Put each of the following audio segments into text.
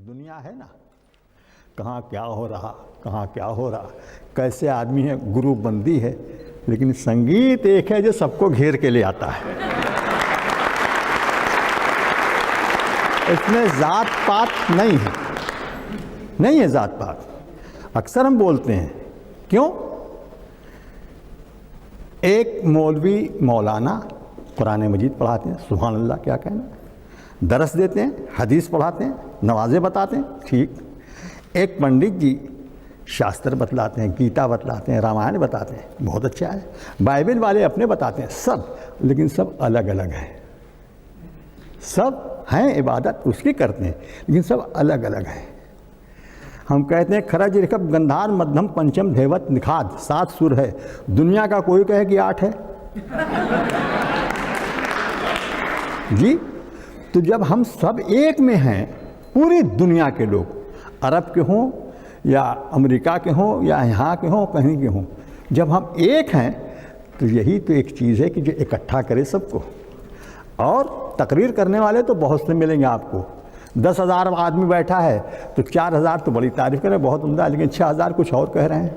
दुनिया है ना, कहाँ क्या हो रहा, कहाँ क्या हो रहा, कैसे आदमी है, ग्रुप बंदी है, लेकिन संगीत एक है जो सबको घेर के ले आता है। इसमें जात पात नहीं है, नहीं है जात पात। अक्सर हम बोलते हैं, क्यों? एक मौलवी मौलाना कुरान मजीद पढ़ाते हैं, सुभान अल्लाह क्या कहना, दरस देते हैं, हदीस पढ़ाते हैं, नमाज़ें बताते हैं, ठीक। एक पंडित जी शास्त्र बतलाते हैं, गीता बतलाते हैं, रामायण बताते हैं, बहुत अच्छा है। बाइबल वाले अपने बताते हैं, सब, लेकिन सब अलग अलग हैं। सब हैं, इबादत उसकी करते हैं, लेकिन सब अलग अलग हैं। हम कहते हैं खरज ऋषभ गंधार मध्यम पंचम धेवत निखाद, 7 सुर है। दुनिया का कोई कहे कि 8 है जी। तो जब हम सब एक में हैं, पूरी दुनिया के लोग, अरब के हों या अमेरिका के हों या यहाँ के हों, कहीं के हों, जब हम एक हैं तो यही तो एक चीज़ है कि जो इकट्ठा करे सबको। और तकरीर करने वाले तो बहुत से मिलेंगे आपको। 10,000 आदमी बैठा है तो 4,000 तो बड़ी तारीफ करें, बहुत उम्दा, लेकिन 6,000 कुछ और कह रहे हैं।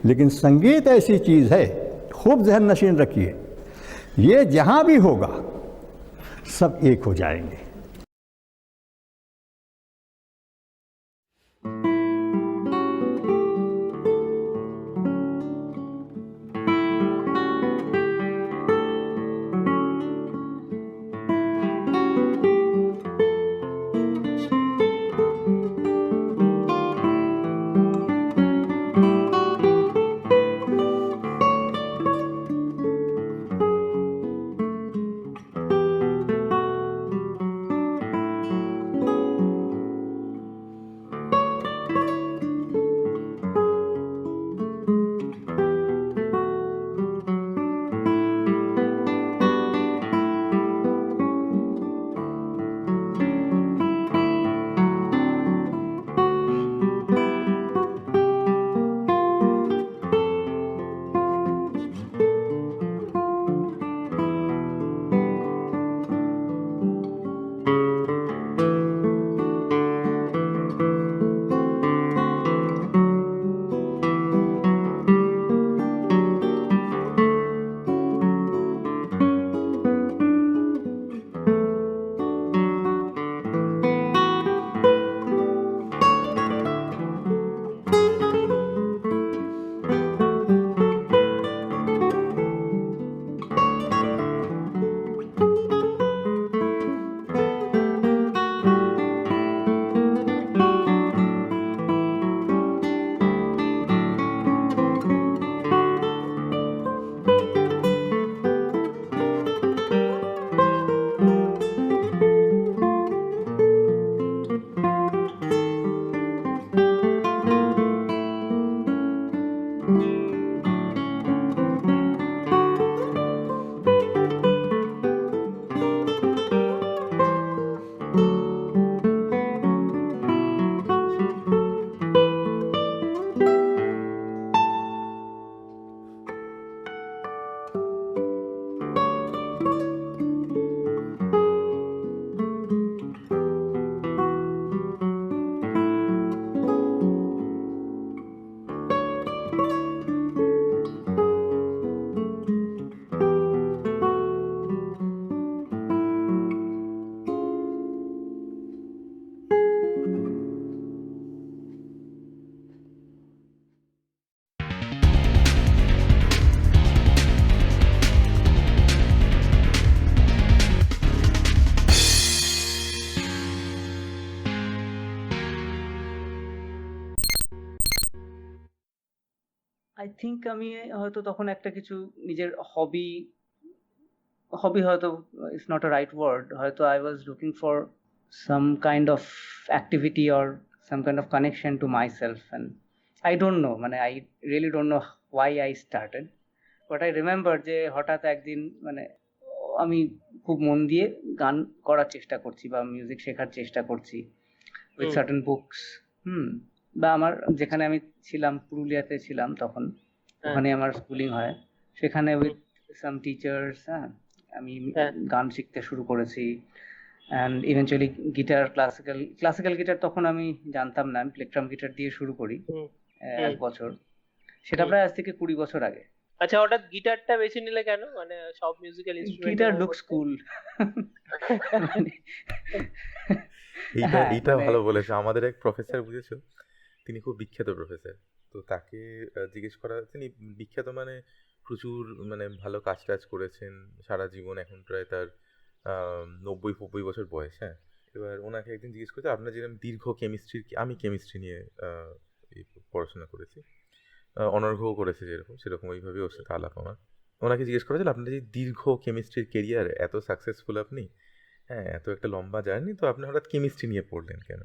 लेकिन संगीत ऐसी चीज़ है, खूब जहन नशीन रखिए, ये जहाँ भी होगा सब एक हो जाएंगे। আই থিঙ্ক আমি হয়তো তখন একটা কিছু নিজের হবি হয়তো it's not a right word, হয়তো I was looking for some kind of activity or some kind of connection to myself, and I don't know, মানে I really don't know why I started, but I remember যে হঠাৎ একদিন মানে আমি খুব মন দিয়ে গান করার চেষ্টা করছি বা মিউজিক শেখার চেষ্টা করছি উইথ সার্টেন বুকস। বা আমার যেখানে আমি ছিলাম, পুরুলিয়াতে ছিলাম তখন, ওখানে আমার স্কুলিং হয়, সেখানে উইথ সাম টিচার্স, হ্যাঁ, আমি গান শিখতে শুরু করেছি। And eventually guitar, classical guitar তখন আমি জানতাম না, আমি প্লেকট্রাম গিটার দিয়ে শুরু করি হুম, 1 বছর। সেটা হুম। প্রায় আজ থেকে 20 বছর আগে। আচ্ছা, হঠাৎ গিটারটা বেছে নিলে কেন? মানে সব মিউজিক্যাল গিটার ইনস্ট্রুমেন্টের লুকস কুল। এইটা হ্যাঁ, এইটা মানে ভালো বলেছে। আমাদের এক প্রফেসর, বুঝেছো, তিনি খুব বিখ্যাত প্রফেসর। তো তাকে জিজ্ঞেস করা, তিনি বিখ্যাত মানে প্রচুর মানে ভালো কাজ টাজ করেছেন সারা জীবন, এখন প্রায় তার 90-90 বছর বয়স। হ্যাঁ, এবার ওনাকে একদিন জিজ্ঞেস করেছে, আপনার যেরকম দীর্ঘ কেমিস্ট্রির, আমি কেমিস্ট্রি নিয়ে পড়াশোনা করেছি, অনর্ঘ্যও করেছে যেরকম, সেরকম ওইভাবে ওর সাথে আলাপ আমার। ওনাকে জিজ্ঞেস করেছিল, আপনার যে দীর্ঘ কেমিস্ট্রির কেরিয়ার, এত সাকসেসফুল আপনি, হ্যাঁ, এত একটা লম্বা জার্নি, তো আপনি হঠাৎ কেমিস্ট্রি নিয়ে পড়লেন কেন?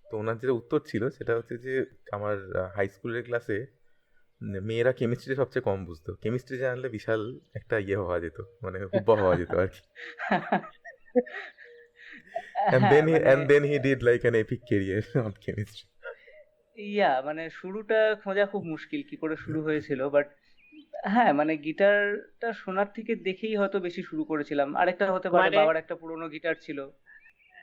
তো ওনার যেটা উত্তর ছিল সেটা হচ্ছে যে, আমার হাই স্কুলের ক্লাসে মেয়েরা কেমিস্ট্রি সবচেয়ে কম বুঝতো, কেমিস্ট্রি জানলে বিশাল একটা ইয়ে হওয়া যেত, মানে হুব্বা হওয়া যেত আর কি। and হ্যাঁ, then he মানে and then he did like an epic career on chemistry. মানে শুরুটা খোঁজা খুব মুশকিল কি করে শুরু হয়েছিল, বাট হ্যাঁ, মানে গিটারটা শোনার থেকে দেখেই হয়তো বেশি শুরু করেছিলাম। আরেকটা হতে পারে মানে বাবার একটা পুরোনো গিটার ছিল,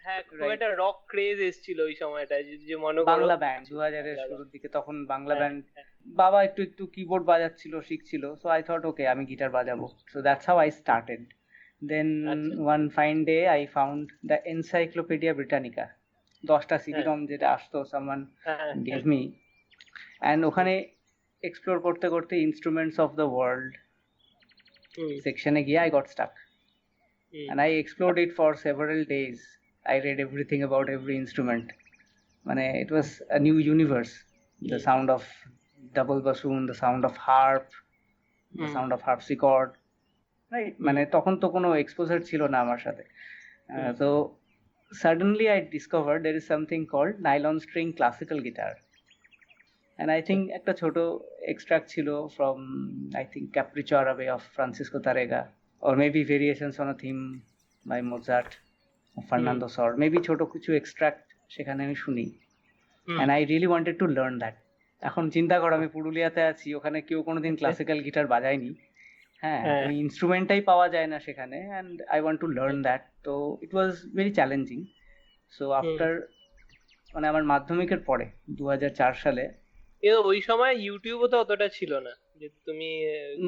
হ্যাঁ, খুব রাইট। একটা রক ক্রেজ এসেছিল ওই সময়টায়, যে মনে করো বাংলা ব্যান্ড 2000 এর বাংলা শুরুর দিকে, তখন বাংলা হ্যাঁ, ব্যান্ড। বাবা একটু একটু কিবোর্ড বাজাচ্ছিল, শিখছিল, সো আই থট ওকে আমি গিটার বাজাবো। So that's how I started. Then আচ্ছা, one fine day I found the encyclopaedia Britannica, 10টা সিডি রম যেটা আসতো, সামওয়ান হ্যাঁ, গেভ মি, অ্যান্ড ওখানে এক্সপ্লোর করতে করতে instruments of the world hmm, সেকশনে গিয়ে I got stuck, hmm, and I explored it for several days. I read everything about every instrument. Mane, it was a new universe. The Hmm. sound of double bassoon, the sound of harp, the hmm, sound of harpsichord. Right? Mane, তখন তো কোনো exposure ছিল না আমার সাথে। So suddenly I discovered there is something called nylon string classical guitar. And I think একটা ছোট extract ছিল from, I think, Capriccio Arabe of Francisco Tárrega, or maybe variations on a theme by Mozart, Fernando Sor, maybe ছোট কিছু extract সেখানে আমি শুনি, হুম, and I really wanted to learn that. এখন চিন্তা করো, আমি পুরুলিয়াতে আছি, ওখানে কেউ কোনোদিন ক্লাসিক্যাল গিটার বাজায়নি, হ্যাঁ, হ্যাঁ, ওই ইনস্ট্রুমেন্টটাই পাওয়া যায় না সেখানে, and I want to learn that. তো it was very challenging. So after, মানে আমার মাধ্যমিকের পরে 2004 সালে, ওই সময় ইউটিউবও তো অতটা ছিল না যে তুমি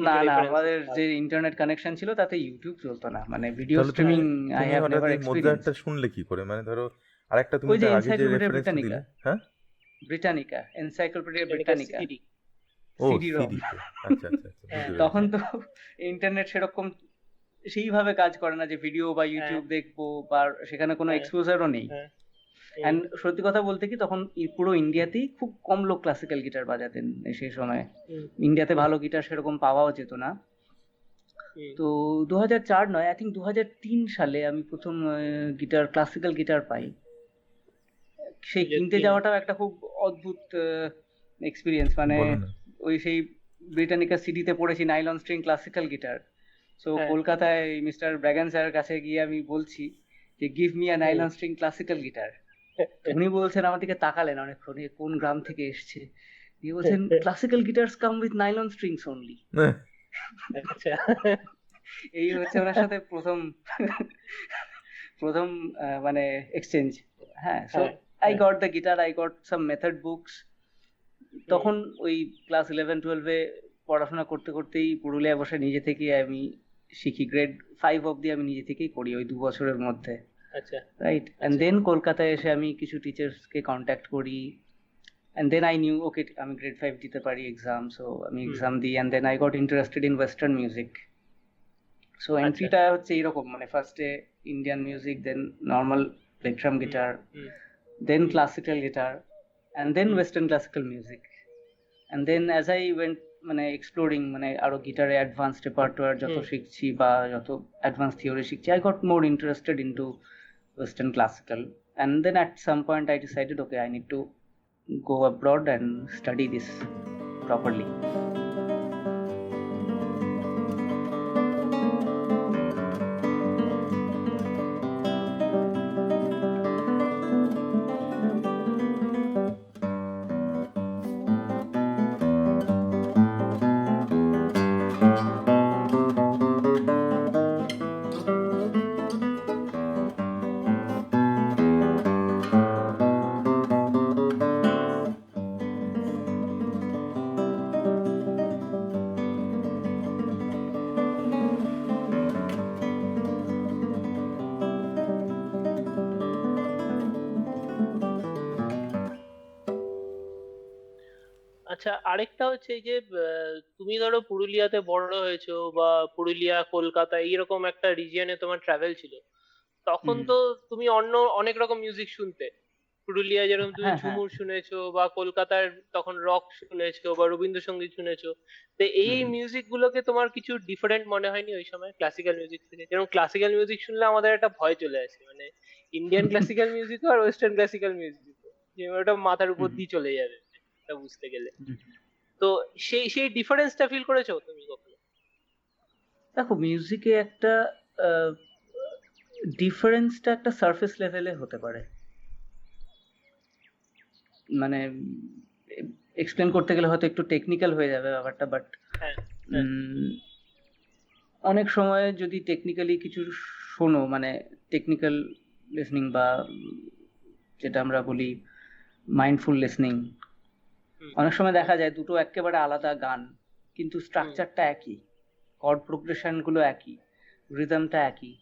না কিছু না, reference আমাদের পাবে। যে ইন্টারনেট কানেকশন ছিল তাতে ইউটিউব চলতো না, মানে ভিডিও তাহলে স্ট্রিমিং আই তুমি হ্যাভ হঠাৎ নেভার এই এক্সপেরিয়েন্স। মোজার্টটা শুনলে কি করে? মানে ধরো আরেকটা তুমি ওই যে তার আগে যে Encyclopedia রেফারেন্স Britannica, দিলে, হ্যাঁ, ব্রিটানিকা, এনসাইক্লোপিডিয়া এটা ব্রিটানিকা, CD ও CD-ROM। সিডি, আচ্ছা আচ্ছা আচ্ছা, হ্যাঁ, বুঝতে তখন পেরেছি। তো ইন্টারনেট সেরকম সেইভাবে কাজ করে না যে ভিডিও বা ইউটিউব দেখবো, বা সেখানে কোনো হ্যাঁ, এক্সপোজারও নেই। হ্যাঁ, অ্যান্ড সত্যি কথা বলতে কি, তখন পুরো ইন্ডিয়াতেই খুব কম লোক ক্লাসিক্যাল গিটার বাজাতেন সেই সময়। হুম, ইন্ডিয়াতে ভালো গিটার সেরকম পাওয়াও যেত না। হুম, তো 2004 নয়, আই থিঙ্ক 2003 সালে আমি প্রথম গিটার, ক্লাসিক্যাল গিটার পাই। সেই কিনতে 2003 যাওয়াটাও একটা খুব অদ্ভুত এক্সপিরিয়েন্স, মানে বলো না। ওই সেই ব্রিটানিকা সিডিতে পড়েছি nylon string classical guitar. So হ্যাঁ, কলকাতায় মিস্টার ব্র্যাগান স্যারের কাছে গিয়ে আমি বলছি যে give me a nylon string classical guitar. উনি বলছেন, আমার দিকে তাকালেন অনেকক্ষণ, এ কোন গ্রাম থেকে এসছে, দিয়ে বলছেন classical guitars come with nylon strings only. আচ্ছা, এই হচ্ছে ওনার সাথে প্রথম প্রথম মানে এক্সচেঞ্জ। হ্যাঁ, সো হ্যাঁ, I got the guitar, I got some method books. তখন ওই ক্লাস 11-12-এ পড়াশোনা করতে করতেই পুরুলিয়ায় বসে নিজে থেকেই আমি শিখি, গ্রেড 5 অবধি আমি নিজে থেকেই করি ওই 2 বছরের মধ্যে, আচ্ছা, রাইট। অ্যান্ড দেন কলকাতায় এসে আমি কিছু টিচার্সকে কন্ট্যাক্ট করি, and then I knew okay আমি গ্রেড 5 দিতে পারি এক্সাম, সো আমি এক্সাম দিই, and then I got interested in western music. So এন্ট্রিটা হচ্ছে এইরকম, মানে ফার্স্টে Indian music, then normal plectrum guitar, then classical guitar, and then western classical music. And then as I went মানে exploring, মানে আরো গিটারে অ্যাডভান্স রেপার্টোয়ার যত শিখছি বা যত অ্যাডভান্স থিওরি শিখছি, I got more interested into western classical. And then at some point I decided, okay, I need to go abroad and study this properly. আচ্ছা, আরেকটা হচ্ছে এই যে তুমি ধরো পুরুলিয়াতে বড় হয়েছো, বা পুরুলিয়া কলকাতা এইরকম একটা রিজিয়নে তোমার ট্রাভেল ছিল, তখন হুম। তো তুমি অন্য অনেক রকম মিউজিক শুনতে। পুরুলিয়ায় যেরকম তুমি হ্যাঁ, হ্যাঁ। ঝুমুর শুনেছো, বা কলকাতার তখন রক শুনেছো, বা রবীন্দ্রসঙ্গীত শুনেছো। তো এই হুম। মিউজিক গুলোকে তোমার কিছু ডিফারেন্ট মনে হয়নি ওই সময় ক্লাসিক্যাল মিউজিক থেকে? যেরকম ক্লাসিক্যাল মিউজিক শুনলে আমাদের একটা ভয় চলে আসে, মানে ইন্ডিয়ান ক্লাসিক্যাল মিউজিক আর ওয়েস্টার্ন ক্লাসিক্যাল মিউজিক, যে ওটা মাথার উপর হুম। দিয়ে চলে যাবে এটা বুঝতে গেলে। হুম। তো সেই সেই ডিফারেন্সটা ফিল করেছো তুমি কখনো? দেখো, মিউজিকে একটা ডিফারেন্সটা একটা সারফেস লেভেলে হতে পারে। মানে এক্সপ্লেন করতে গেলে হয়তো একটু টেকনিক্যাল হয়ে যাবে ব্যাপারটা, বাট হ্যাঁ, হ্যাঁ। অনেক সময় যদি টেকনিক্যালি কিছু শোনো, মানে টেকনিক্যাল লিসনিং, বা যেটা আমরা বলি মাইন্ডফুল লিসনিং, হুম, অনেক সময় দেখা যায় দুটো একেবারে আলাদা গান, কিন্তু হুম, স্ট্রাকচারটা একই, কর্ড প্রোগ্রেশন গুলো একই, রিদমটা একই।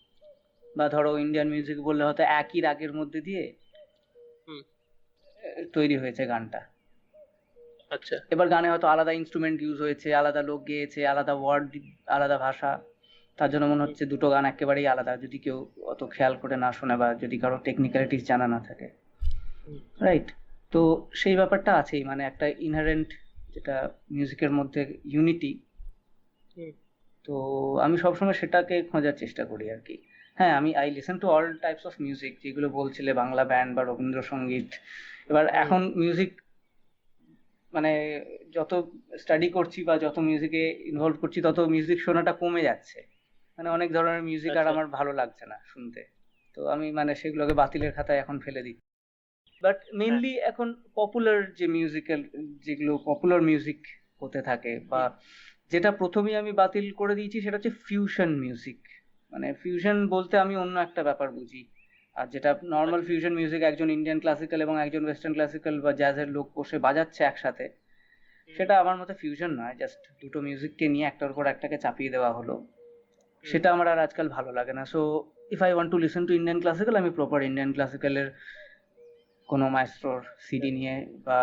বা ধরো ইন্ডিয়ান মিউজিক বললে হয়তো একই রাগের মধ্যে দিয়ে হুম। তৈরি হয়েছে গানটা। আচ্ছা। এবার গানে হয়তো আলাদা ইনস্ট্রুমেন্ট ইউজ হয়েছে, আলাদা লোক গেয়েছে, আলাদা ওয়ার্ড, আলাদা ভাষা। তার জন্য মনে হুম, হচ্ছে দুটো গান একেবারেই আলাদা, যদি কেউ অত খেয়াল করে না শোনে, বা যদি কারো টেকনিক্যালিটিস জানা না থাকে। হুম, রাইট? তো সেই ব্যাপারটা আছেই, মানে একটা ইনহারেন্ট যেটা মিউজিকের মধ্যে ইউনিটি। হুম, তো আমি সবসময় সেটাকে খোঁজার চেষ্টা করি আর কি। হ্যাঁ, আমি I listen to all types of music, যেগুলো বলছিলে বাংলা ব্যান্ড বা রবীন্দ্রসঙ্গীত। এবার হুম। এখন মিউজিক, মানে যত স্টাডি করছি বা যত মিউজিকে ইনভলভ করছি, তত মিউজিক শোনাটা কমে যাচ্ছে। মানে অনেক ধরনের মিউজিক আর আচ্ছা। আমার ভালো লাগছে না শুনতে। তো আমি মানে সেগুলোকে বাতিলের খাতায় এখন ফেলে দিই। বাট হ্যাঁ। মেইনলি এখন পপুলার যে মিউজিক্যাল, যেগুলো পপুলার মিউজিক হতে থাকে, বা হুম, যেটা প্রথমেই আমি বাতিল করে দিয়েছি, সেটা হচ্ছে ফিউশন মিউজিক। মানে ফিউশন বলতে আমি অন্য একটা ব্যাপার বুঝি। আর যেটা নর্মাল আচ্ছা। ফিউশন মিউজিক, একজন ইন্ডিয়ান ক্লাসিক্যাল এবং একজন ওয়েস্টার্ন ক্লাসিক্যাল বা জ্যাজের লোক বসে বাজাচ্ছে একসাথে, হুম, সেটা আমার মতে ফিউশন নয়। জাস্ট দুটো মিউজিককে নিয়ে একটার উপর একটাকে চাপিয়ে দেওয়া হলো। হুম। সেটা আমার আর আজকাল ভালো লাগে না। So if I want to listen to Indian classical, আমি প্রপার ইন্ডিয়ান ক্লাসিক্যালের কোনো মাইস্ট্রোর সিডি নিয়ে বা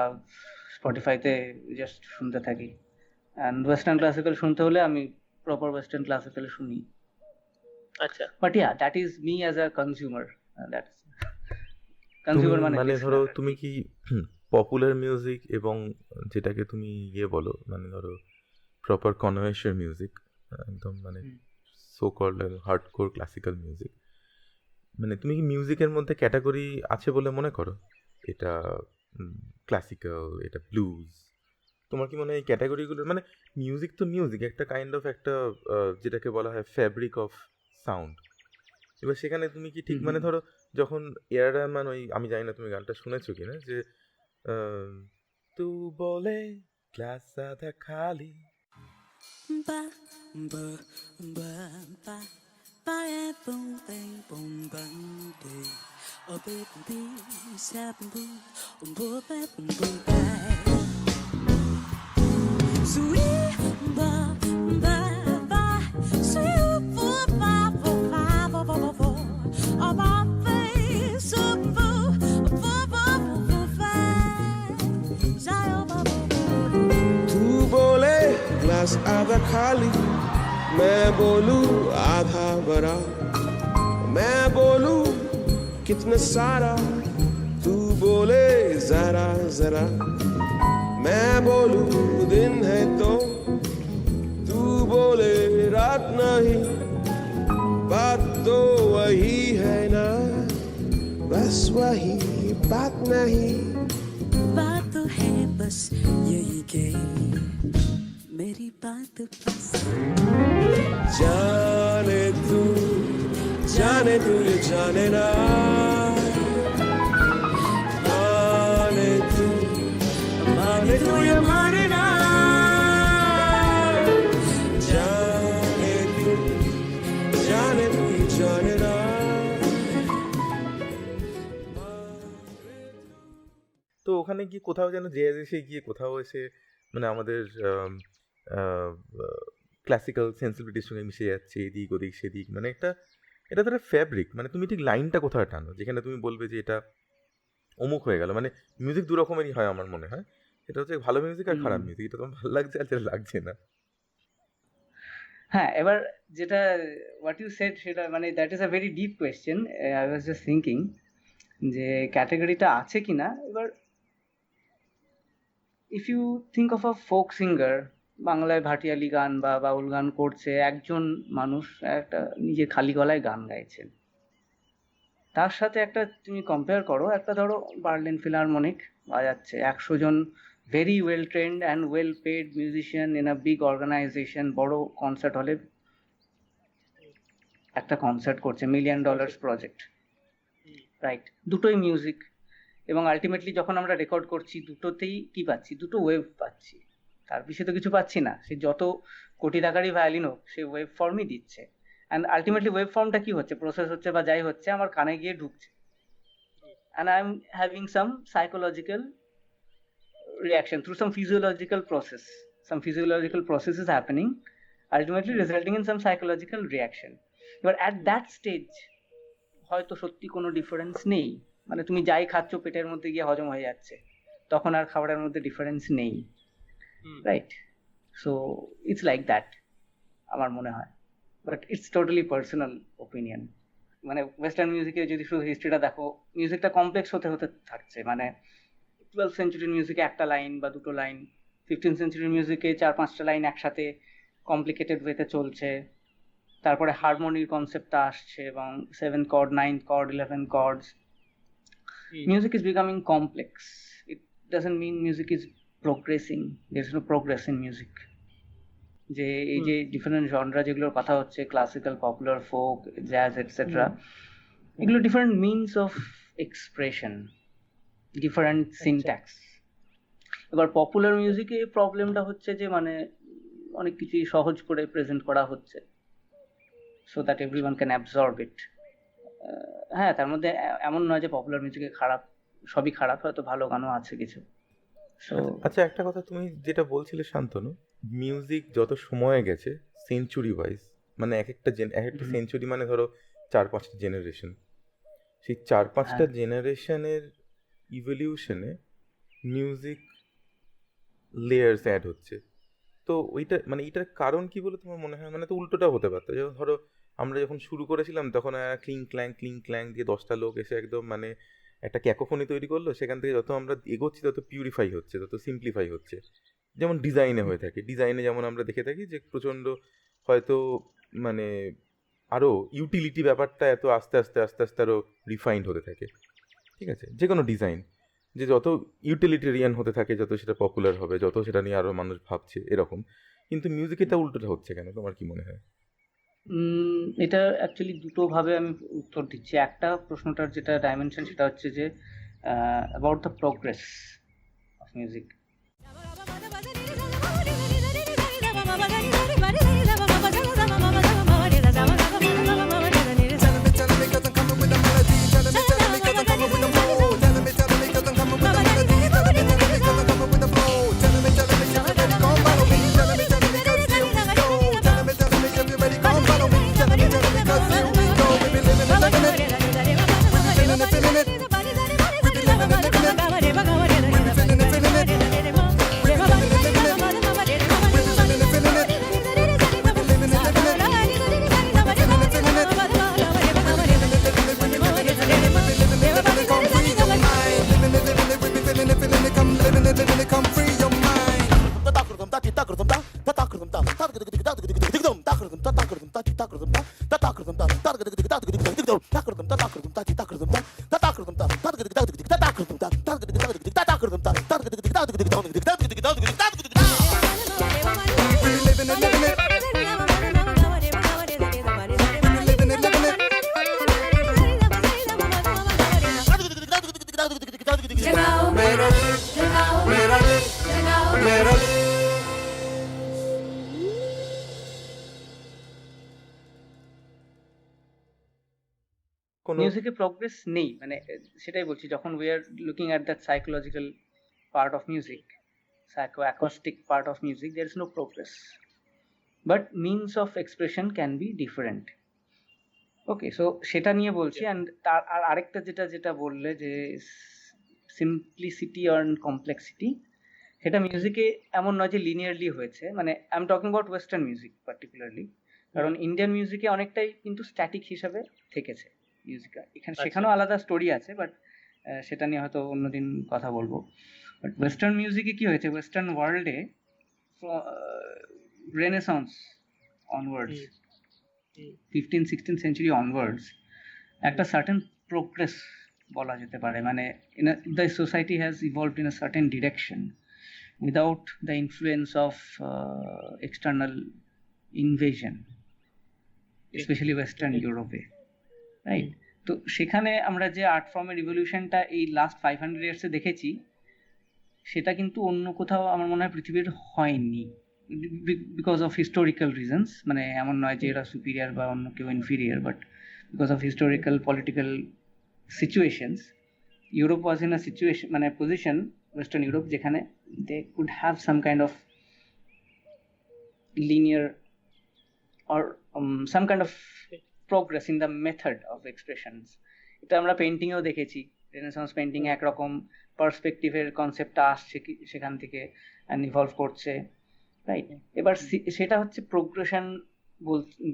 স্পটিফাইতে জাস্ট শুনতে থাকি। অ্যান্ড ওয়েস্টার্ন ক্লাসিক্যাল শুনতে হলে আমি প্রপার ওয়েস্টার্ন ক্লাসিক্যাল শুনি। আচ্ছা। But yeah, that is me as a consumer. That's তুমি কনজিউমার, মানে মানে ধরো লিসনার আর তুমি কি। কি পপুলার মিউজিক এবং যেটাকে তুমি বলো, মানে ধরো প্রপার কনভার্সেশন মিউজিক, একদম মানে hmm. So called hardcore classical music, মানে তুমি কি মিউজিকের মধ্যে ক্যাটাগরি আছে বলে মনে করো? এটা ক্লাসিক্যাল, এটা ব্লুজ, তোমার কি মনে হয় এই ক্যাটাগরিগুলো, মানে মিউজিক তো মিউজিক, একটা কাইন্ড অফ একটা যেটাকে বলা হয় ফ্যাব্রিক অফ সাউন্ড। এবার সেখানে তুমি কি ঠিক হুম। মানে হুম। ধরো যখন এআর রহমান, ওই আমি জানি না তুমি গানটা শুনেছো কিনা, যে তু বলে গ্লাস আধা খালি, Ba ba ba ba ba e boom bang boom bang day. Oh baby be seven boom boom boom boom bang. Sweet ba ba ba sweet four five four five four four four. Oh my face so four four four four five. Zion ba ba ba. तू बोले glass आधा खाली, मैं बोलूं आधा भरा, मैं बोलूं कितना सारा, तू बोले जरा जरा, मैं बोलूं दिन है तो तू बोले रात नहीं, बात तो वही है ना, बस वही बात नहीं। बात तो है बस यही के मेरी बात बस जाने तू ये जाने ना, माने तू ये माने ना, जाने तू ये जाने ना। তো ওখানে গিয়ে কোথাও যেন জেয়াজ এসে গিয়ে কোথাও এসে মানে আমাদের ক্লাসিক্যাল সেন্সিবিলিটির সঙ্গে মিশে যাচ্ছে, এদিক ওদিক সেদিক, মানে একটা এটা তো একটা ফ্যাব্রিক, মানে তুমি ঠিক লাইনটা কোথায় টানো যেখানে তুমি বলবে যে এটা অমুক হয়ে গেল। মানে মিউজিক দু রকমেরই হয় আমার মনে হয়, এটা হচ্ছে ভালো মিউজিক আর খারাপ হুম। মিউজিক, এটা তোমার ভালো লাগছে আর যেটা লাগছে না। হ্যাঁ, এবার যেটা হোয়াট ইউ সেড সেটা মানে that is a very deep question. I was just thinking যে ক্যাটাগরিটা আছে কিনা। এবার if you think of a folk singer, বাংলায় ভাটিয়ালি গান বা বাউল গান করছে একজন মানুষ, একটা নিজে খালি গলায় গান গাইছেন, তার সাথে একটা তুমি কম্পেয়ার করো, একটা ধরো বার্লিন ফিলারমনিক বাজাচ্ছে 100 জন very well trained and well paid musician in a big organisation, বড় কনসার্ট হলে একটা কনসার্ট করছে, $1 মিলিয়ন প্রজেক্ট, রাইট? দুটোই মিউজিক, এবং আলটিমেটলি যখন আমরা রেকর্ড করছি দুটোতেই কি পাচ্ছি? দুটো ওয়েভ পাচ্ছি, তার বেশি তো কিছু পাচ্ছি না। সে যত কোটি টাকারই ভায়োলিন হোক, সে ওয়েভ ফর্মই দিচ্ছে। অ্যান্ড আলটিমেটলি ওয়েভ ফর্মটা কি হচ্ছে, প্রসেস হচ্ছে বা যাই হচ্ছে, আমার কানে গিয়ে ঢুকছে, and I'm having some psychological reaction through some physiological process. Some physiological process is happening, ultimately resulting in some psychological reaction. But at that stage হয়তো সত্যি কোনো ডিফারেন্স নেই, মানে তুমি যাই খাচ্ছ পেটের মধ্যে গিয়ে হজম হয়ে যাচ্ছে, তখন আর খাবারের মধ্যে ডিফারেন্স নেই, right? So it's like that আমার মনে হয়, but it's totally personal opinion. মানে ওয়েস্টার্ন মিউজিকে যদি শুধু হিস্ট্রিটা দেখো, মিউজিকটা কমপ্লেক্স হতে হতে থাকছে। মানে 12th সেঞ্চুরির মিউজিকে একটা লাইন বা দুটো লাইন, 15th সেঞ্চুরির মিউজিকে 4-5টা লাইন একসাথে কমপ্লিকেটেড ওয়েতে চলছে, তারপরে হারমোনির কনসেপ্টটা আসছে এবং 7 chord, 9 chord, 11 chords. Music is becoming complex. It doesn't mean music is progressing. There's no progress in music. যে এই যে ডিফারেন্ট জনরা যেগুলোর কথা হচ্ছে, classical, popular, folk, jazz etcetera, এগুলো different means of expression, different syntax. এবার popular মিউজিকে প্রবলেমটা হচ্ছে যে মানে অনেক কিছুই সহজ করে প্রেজেন্ট করা হচ্ছে, so that everyone can absorb it. হ্যাঁ, তার মধ্যে এমন নয় যে পপুলার মিউজিকে খারাপ, সবই খারাপ, হয়তো ভালো গানও আছে কিছু। সো আচ্ছা, একটা কথা তুমি যেটা বলছিলে শান্তনু, মিউজিক যত সময় গেছে সেঞ্চুরি ওয়াইজ, মানে এক একটা সেঞ্চুরি মানে ধরো 4-5টা জেনারেশন, সেই 4-5টা জেনারেশনের ইভলিউশনে মিউজিক লেয়ার্স অ্যাড হচ্ছে। তো ওইটা মানে এটার কারণ কি বলে তোমার মনে হয়? মানে তো উল্টোটা হতে পারতো, যেমন ধরো আমরা যখন শুরু করেছিলাম তখন ক্লিং ক্ল্যাং দিয়ে 10টা লোক এসে একদম মানে একটা ক্যাকোফোনি তৈরি করলো, সেখান থেকে যত আমরা এগোচ্ছি তত পিউরিফাই হচ্ছে, তত সিম্পলিফাই হচ্ছে। যেমন ডিজাইনে হয়ে থাকে, ডিজাইনে যেমন আমরা দেখে থাকি যে প্রচণ্ড হয়তো মানে আরও ইউটিলিটি ব্যাপারটা এত আস্তে আস্তে আরও রিফাইন্ড হতে থাকে, ঠিক আছে? যে কোনো ডিজাইন যে যত ইউটিলিটেরিয়ান হতে থাকে, যত সেটা পপুলার হবে, যত সেটা নিয়ে আরও মানুষ ভাবছে এরকম। কিন্তু মিউজিক এটা উল্টোটা হচ্ছে কেন, তোমার কি মনে হয়? এটা অ্যাকচুয়ালি দুটো ভাবে আমি উত্তর দিচ্ছি। একটা প্রশ্নটার যেটা ডাইমেনশন সেটা হচ্ছে যে about the progress of music. মিউজিকে প্রোগ্রেস নেই, মানে সেটাই বলছি, যখন we are looking at that psychological part of music, psychoacoustic part of music, there is no progress, but means of expression can be different. Okay, so সেটা নিয়ে বলছি। And তার আরেকটা যেটা বললে যে সিম্পলিসিটি আর কমপ্লেক্সিটি, সেটা মিউজিকে এমন নয় যে লিনিয়ারলি হয়েছে, মানে I am talking about western music particularly, কারণ ইন্ডিয়ান মিউজিকে অনেকটাই কিন্তু স্ট্যাটিক হিসাবে থেকেছে মিউজিক। এখানে আচ্ছা। সেখানেও আলাদা স্টোরি আছে, বাট সেটা নিয়ে হয়তো অন্যদিন কথা বলবো। বাট ওয়েস্টার্ন মিউজিকে কি হয়েছে, ওয়েস্টার্ন ওয়ার্ল্ডে রেনেসন্স অনওয়ার্ডস, হুম। 15-16 সেঞ্চুরি অনওয়ার্ডস একটা সার্টেন প্রোগ্রেস বলা যেতে পারে, মানে the society has evolved in a certain direction without the influence of external invasion, specially western ইউরোপে, রাইট? তো সেখানে আমরা যে আর্ট ফর্মের রিভলিউশনটা এই লাস্ট 500 ইয়ার্সে দেখেছি, সেটা কিন্তু অন্য কোথাও আমার মনে হয় পৃথিবীর হয়নি, বিকজ অফ হিস্টোরিক্যাল রিজনস। মানে এমন নয় যে এরা সুপিরিয়ার বা অন্য কেউ inferior, but because of historical political situations, Europe was in a situation, মানে পজিশন, ওয়েস্টার্ন ইউরোপ, যেখানে they could have some kind of linear or some kind of progress in the method of expressions. এটা আমরা পেন্টিংয়েও দেখেছি, renaissance painting একরকম পার্সপেক্টিভের কনসেপ্টটা আসছে সেখান থেকে অ্যান্ড ইভলভ করছে, রাইট? এবার সেটা হচ্ছে প্রোগ্রেশন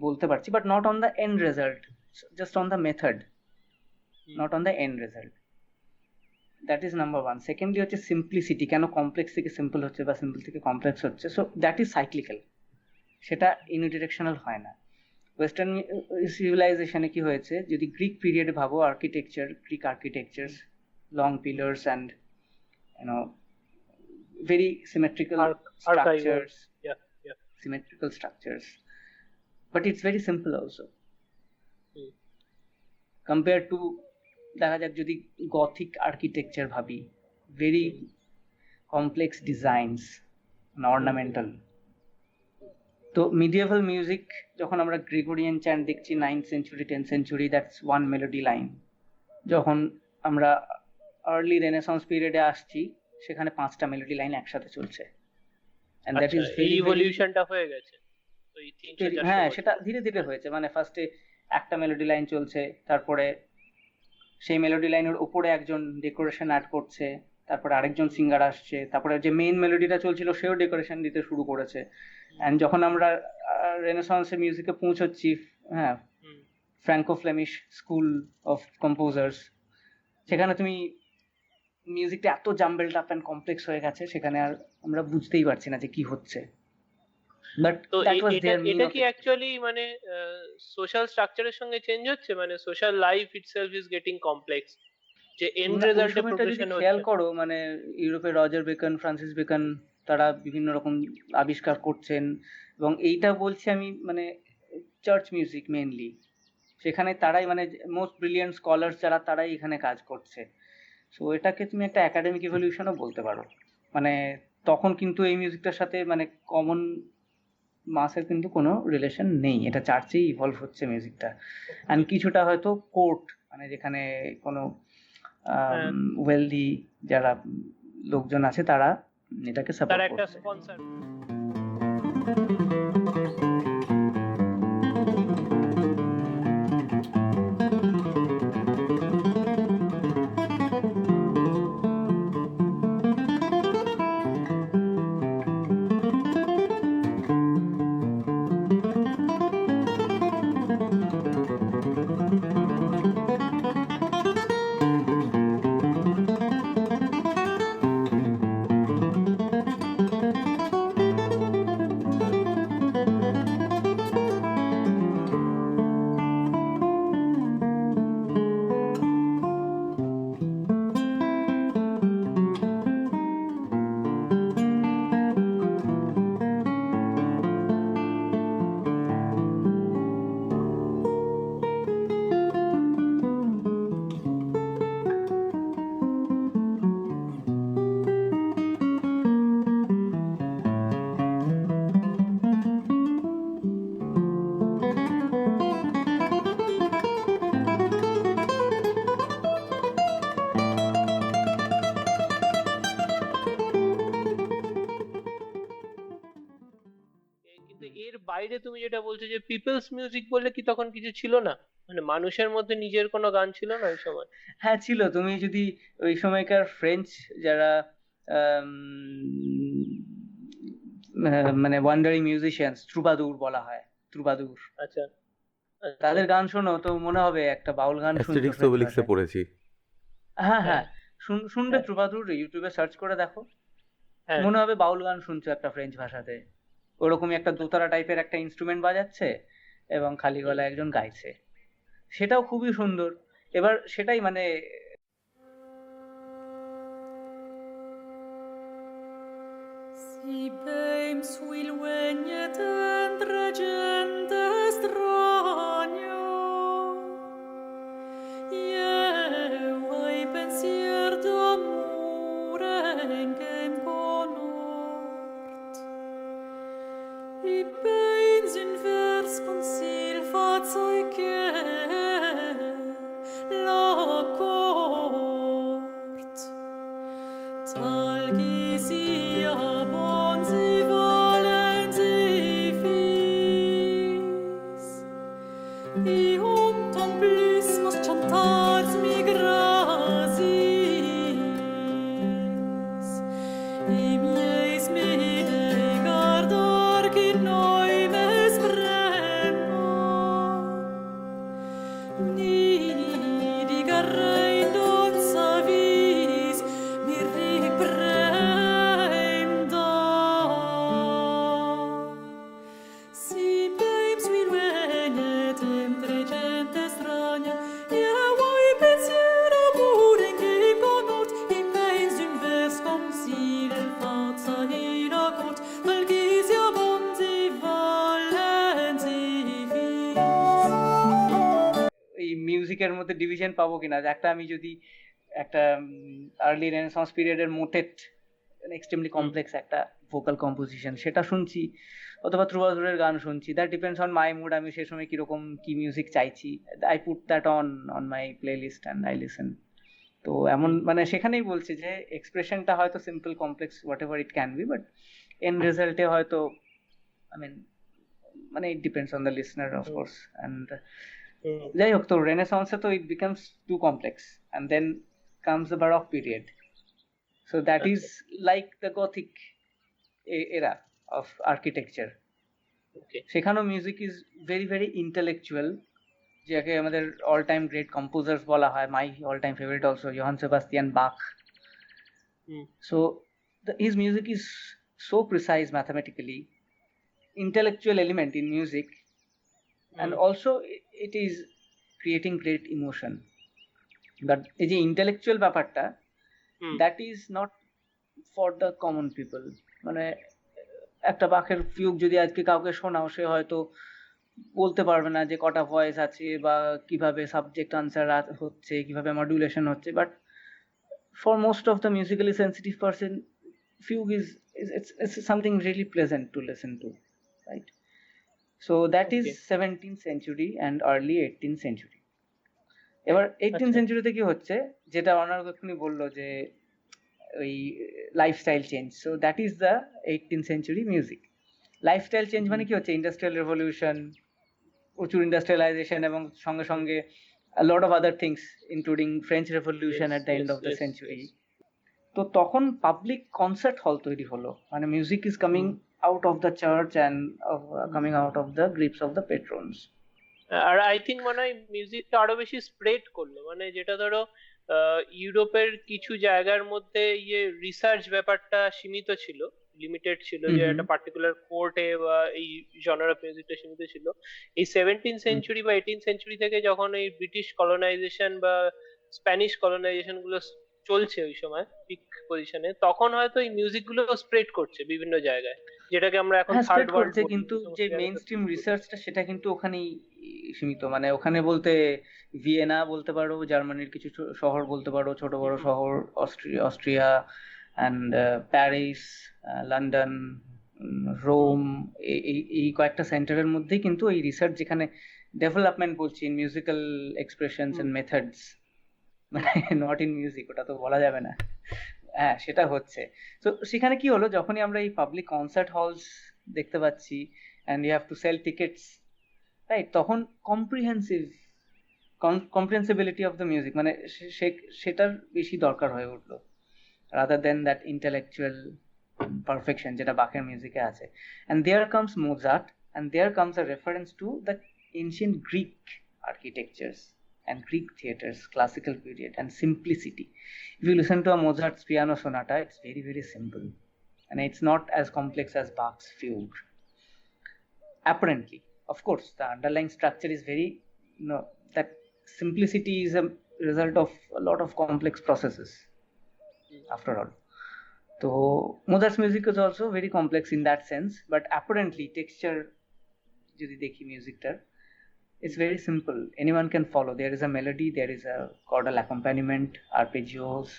বলতে পারছি, but not on the end result, just on the method, not on the end result. That is number one. Secondly হচ্ছে সিম্পলিসিটি, কেন কমপ্লেক্স থেকে সিম্পল হচ্ছে বা সিম্পল থেকে কমপ্লেক্স হচ্ছে, সো দ্যাট ইজ সাইক্লিক্যাল, সেটা ইউনিডিরেকশনাল হয় না। ওয়েস্টার্ন সিভিলাইজেশনে কি হয়েছে, যদি গ্রিক পিরিয়ডে ভাবো, architecture, Greek architecture, long pillars and you know very symmetrical structures, Yeah. symmetrical structures, but it's very simple also compared to দেখা যাক যদি গথিক আর্কিটেকচার ভাবি, ভেরি কমপ্লেক্স ডিজাইনস, অর্নামেন্টাল। তো মিডিয়েভাল মিউজিক যখন আমরা গ্রেগরিয়ান চ্যান্ট দেখছি 9th century 10th century, that's one melody line. যখন আমরা আর্লি রেনেসন্স পিরিয়ডে আসছি, সেখানে 5টা মেলোডি লাইন একসাথে চলছে, and that is আচ্ছা, এই very, very ইভলিউশনটা হয়ে গেছে তো এই 300-400 হ্যাঁ, বছর। সেটা ধীরে ধীরে হয়েছে। মানে ফার্স্টে একটা মেলোডি লাইন চলছে, তারপরে সেই মেলোডি লাইনের উপরে একজন ডেকোরেশন অ্যাড করছে, তারপরে আরেকজন সিঙ্গার আসছে, তারপরে যে মেইন মেলোডিটা চলছিল সেও ডেকোরেশন দিতে শুরু করেছে। অ্যান্ড যখন আমরা রেনেসন্সের মিউজিকে পৌঁছচ্ছি, হ্যাঁ, hmm. Franco Flemish school of composers, সেখানে তুমি মিউজিকটা এত জাম্বেলড আপ অ্যান্ড কমপ্লেক্স হয়ে গেছে, সেখানে আর আমরা বুঝতেই পারছি না যে কি হচ্ছে। বাট তো দ্যাট ওয়াজ এটা देयर মিন এটা অফ কি অ্যাকচুয়ালি মানে সোশ্যাল স্ট্রাকচারের সঙ্গে চেঞ্জ হচ্ছে, মানে social life itself is getting complex, যে এন্ড রেজাল্টে প্রোগ্রেশন খেয়াল হচ্ছে। করো, মানে ইউরোপে রজার বেকন, ফ্রান্সিস বেকন, তারা বিভিন্ন রকম আবিষ্কার করছেন, এবং এইটা বলছি আমি মানে চার্চ মিউজিক মেইনলি, সেখানে তারাই মানে মোস্ট ব্রিলিয়েন্ট স্কলার্স যারা, তারাই এখানে কাজ করছে। সো এটাকে তুমি একটা একাডেমিক ইভলিউশনও বলতে পারো। মানে তখন কিন্তু এই মিউজিকটার সাথে মানে কমন মাসের কিন্তু কোনো রিলেশন নেই, এটা চার্চেই ইভলভ হচ্ছে মিউজিকটা। অ্যান্ড কিছুটা হয়তো কোর্ট, মানে যেখানে কোনো ওয়েলদি যারা লোকজন আছে, তারা এটাকে তার সাপোর্ট একটা করছে। স্পন্সর। কিন্তু এর বাইরে তুমি যেটা বলছো যে পিপলস মিউজিক বললে কি তখন কিছু ছিল না, মানে মানুষের মধ্যে নিজের কোনো গান ছিল না ওই সময়? হ্যাঁ ছিল। তুমি যদি ওই সময়কার ফ্রেঞ্চ যারা মানে ওয়ান্ডারিং মিউজিশিয়ানস, ট্রুবাদুর বলা হয়, ট্রুবাদুর। আচ্ছা আচ্ছা তাদের গান শোনো তো মনে হবে একটা বাউল গান শুনছো অ্যাস্টেরিক্স ফ্রেঞ্চ ওবেলিক্সে ভাষায়। পড়েছি। হ্যাঁ হ্যাঁ হ্যাঁ, শুনবে হ্যাঁ ট্রুবাদুর, ইউটিউবে সার্চ করে দেখো, হ্যাঁ মনে হবে বাউল গান শুনছো একটা ফ্রেঞ্চ ভাষাতে। ওরকমই একটা দোতারা টাইপের একটা ইনস্ট্রুমেন্ট বাজাচ্ছে এবং খালি হুম, গলায় একজন গাইছে, সেটাও খুবই সুন্দর। এবার সেটাই মানে Si beim sul vegnet entre gente strano, eu ai pensier d'amore en kem conort. I beins in vers consil fazeuke la cort. Talgisia bonzi valenzi fis, ium complismus chantats migrasis, imieis miei gardar qui noi mes bremmo, nidi garrein dot savis, mir riprenda. Si beim svil venet entre gente strana, io voi pensiero pure che conort, in beins un vers com sil faza hira cort, malgisia bonzi valenzi vis. এই মিউজিকের মধ্যে division পাবো কিনা, যে একটা আমি যদি একটা আর্লি রেনেসাঁস পিরিয়ডের মোটেট, এক্সট্রিমলি হুম, কমপ্লেক্স একটা ভোকাল কম্পোজিশন, সেটা শুনছি, অথবা ট্রুবাদুরের গান শুনছি, that depends on my mood, আমি সেই সময় কিরকম কি মিউজিক চাইছি, I put that on my playlist and I listen. তো এমন হুম, মানে সেখানেই বলছি যে এক্সপ্রেশনটা হয়তো simple complex whatever it can be, but end রেজাল্টে হয়তো আই মিন মানে it depends on the listener hmm, of course. And হুম, যাই হোক, তো রেনেসাঁসে তো it becomes too complex and then comes the Baroque period, so that is আচ্ছা like the Gothic era of architecture. Okay সেখানেও music is very very intellectual, যাকে আমাদের all time great composers বলা হয়, my all time favourite also Johann Sebastian Bach. Hmm, So his music is so precise mathematically, intellectual element in music, and hmm, also it is creating great emotion. But এই যে intellectual ব্যাপারটা, hmm, that is not for the common people. মানে একটা বাখের ফিউক যদি আজকে কাউকে শোনাও, সে হয়তো বলতে পারবে না যে কটা ভয়েস আছে বা কিভাবে সাবজেক্ট আনসার হচ্ছে, কিভাবে মডুলেশন হচ্ছে, but for most of the musically sensitive person, fugue is it's something really pleasant to listen to, right? So that is okay 17th century and early 18th century. এবার 18th আচ্ছা century তে কি হচ্ছে, যেটা অনার্গ এক্ষুনি বললো যে ওই lifestyle change, so that is the 18th century music. Lifestyle change মানে হুম, কি হচ্ছে, ইন্ডাস্ট্রিয়াল রেভলিউশন, প্রচুর ইন্ডাস্ট্রিয়ালাইজেশন এবং সঙ্গে সঙ্গে a lot of other things including French Revolution yes at the end yes of the yes century. yes তো তখন public concert হল তৈরি হলো, মানে music is coming hmm. Out of the church and coming out of the grips of the patrons. আর I think মনে হয় মিউজিকটা আরো বেশি স্প্রেড করলো, মানে যেটা ধরো ইউরোপের কিছু জায়গার মধ্যে ইয়ে রিসার্চ ব্যাপারটা সীমিত ছিল, লিমিটেড ছিল, হুম যে হুম একটা পার্টিকুলার কোর্টে বা এই জনার অফ মিউজিকটা সীমিত ছিল। এই 17th হুম সেঞ্চুরি বা 18th সেঞ্চুরি থেকে যখন এই ব্রিটিশ কলোনাইজেশন বা স্প্যানিশ কলোনাইজেশন গুলো চলছে ওই সময় পিক পজিশনে, তখন হয়তো এই মিউজিক গুলো স্প্রেড করছে বিভিন্ন জায়গায়, যেটাকে আমরা এখন হ্যাঁ থার্ড স্প্রেড ওয়ার্ল্ড করছে, বলি, কিন্তু এই সমস্ত যে মেইন জায়গাতে স্ট্রিম spread করছে। রিসার্চটা সেটা কিন্তু ওখানেই সীমিত। মানে ওখানে বলতে ভিয়েনা বলতে পারো, জার্মানির কিছু শহর বলতে পারো, ছোট বড় হুম, শহর, Austria and Paris, London, hmm, Rome, এই কয়েকটা সেন্টারের মধ্যেই কিন্তু এই রিসার্চ, যেখানে ডেভেলপমেন্ট বলছি in musical expressions hmm, and methods, hmm, মানে নট ইন মিউজিক, ওটা তো বলা যাবে না, হ্যাঁ সেটা হচ্ছে। তো সেখানে কি হলো, যখনই আমরা এই পাবলিক কনসার্ট হলস দেখতে পাচ্ছি and you have to sell tickets, right, তখন কম্প্রিহেন্সিবিলিটি অফ দ্য মিউজিক মানে সেটার বেশি দরকার হয়ে উঠলো। rather than that intellectual perfection যেটা বাখের মিউজিকে আছে। And there comes Mozart, and there comes a reference to the ancient Greek architectures and Greek theaters, classical period, and simplicity. If you listen to a Mozart's piano sonata, it's very, very simple, and it's not as complex as Bach's fugue. Apparently, of course, the underlying structure is very, that simplicity is a result of a lot of complex processes, after all. So Mozart's music is also very complex in that sense, but apparently texture যদি দেখি মিউজিকটার, it's very simple, anyone can follow. There is a melody, there is a chordal accompaniment, arpeggios,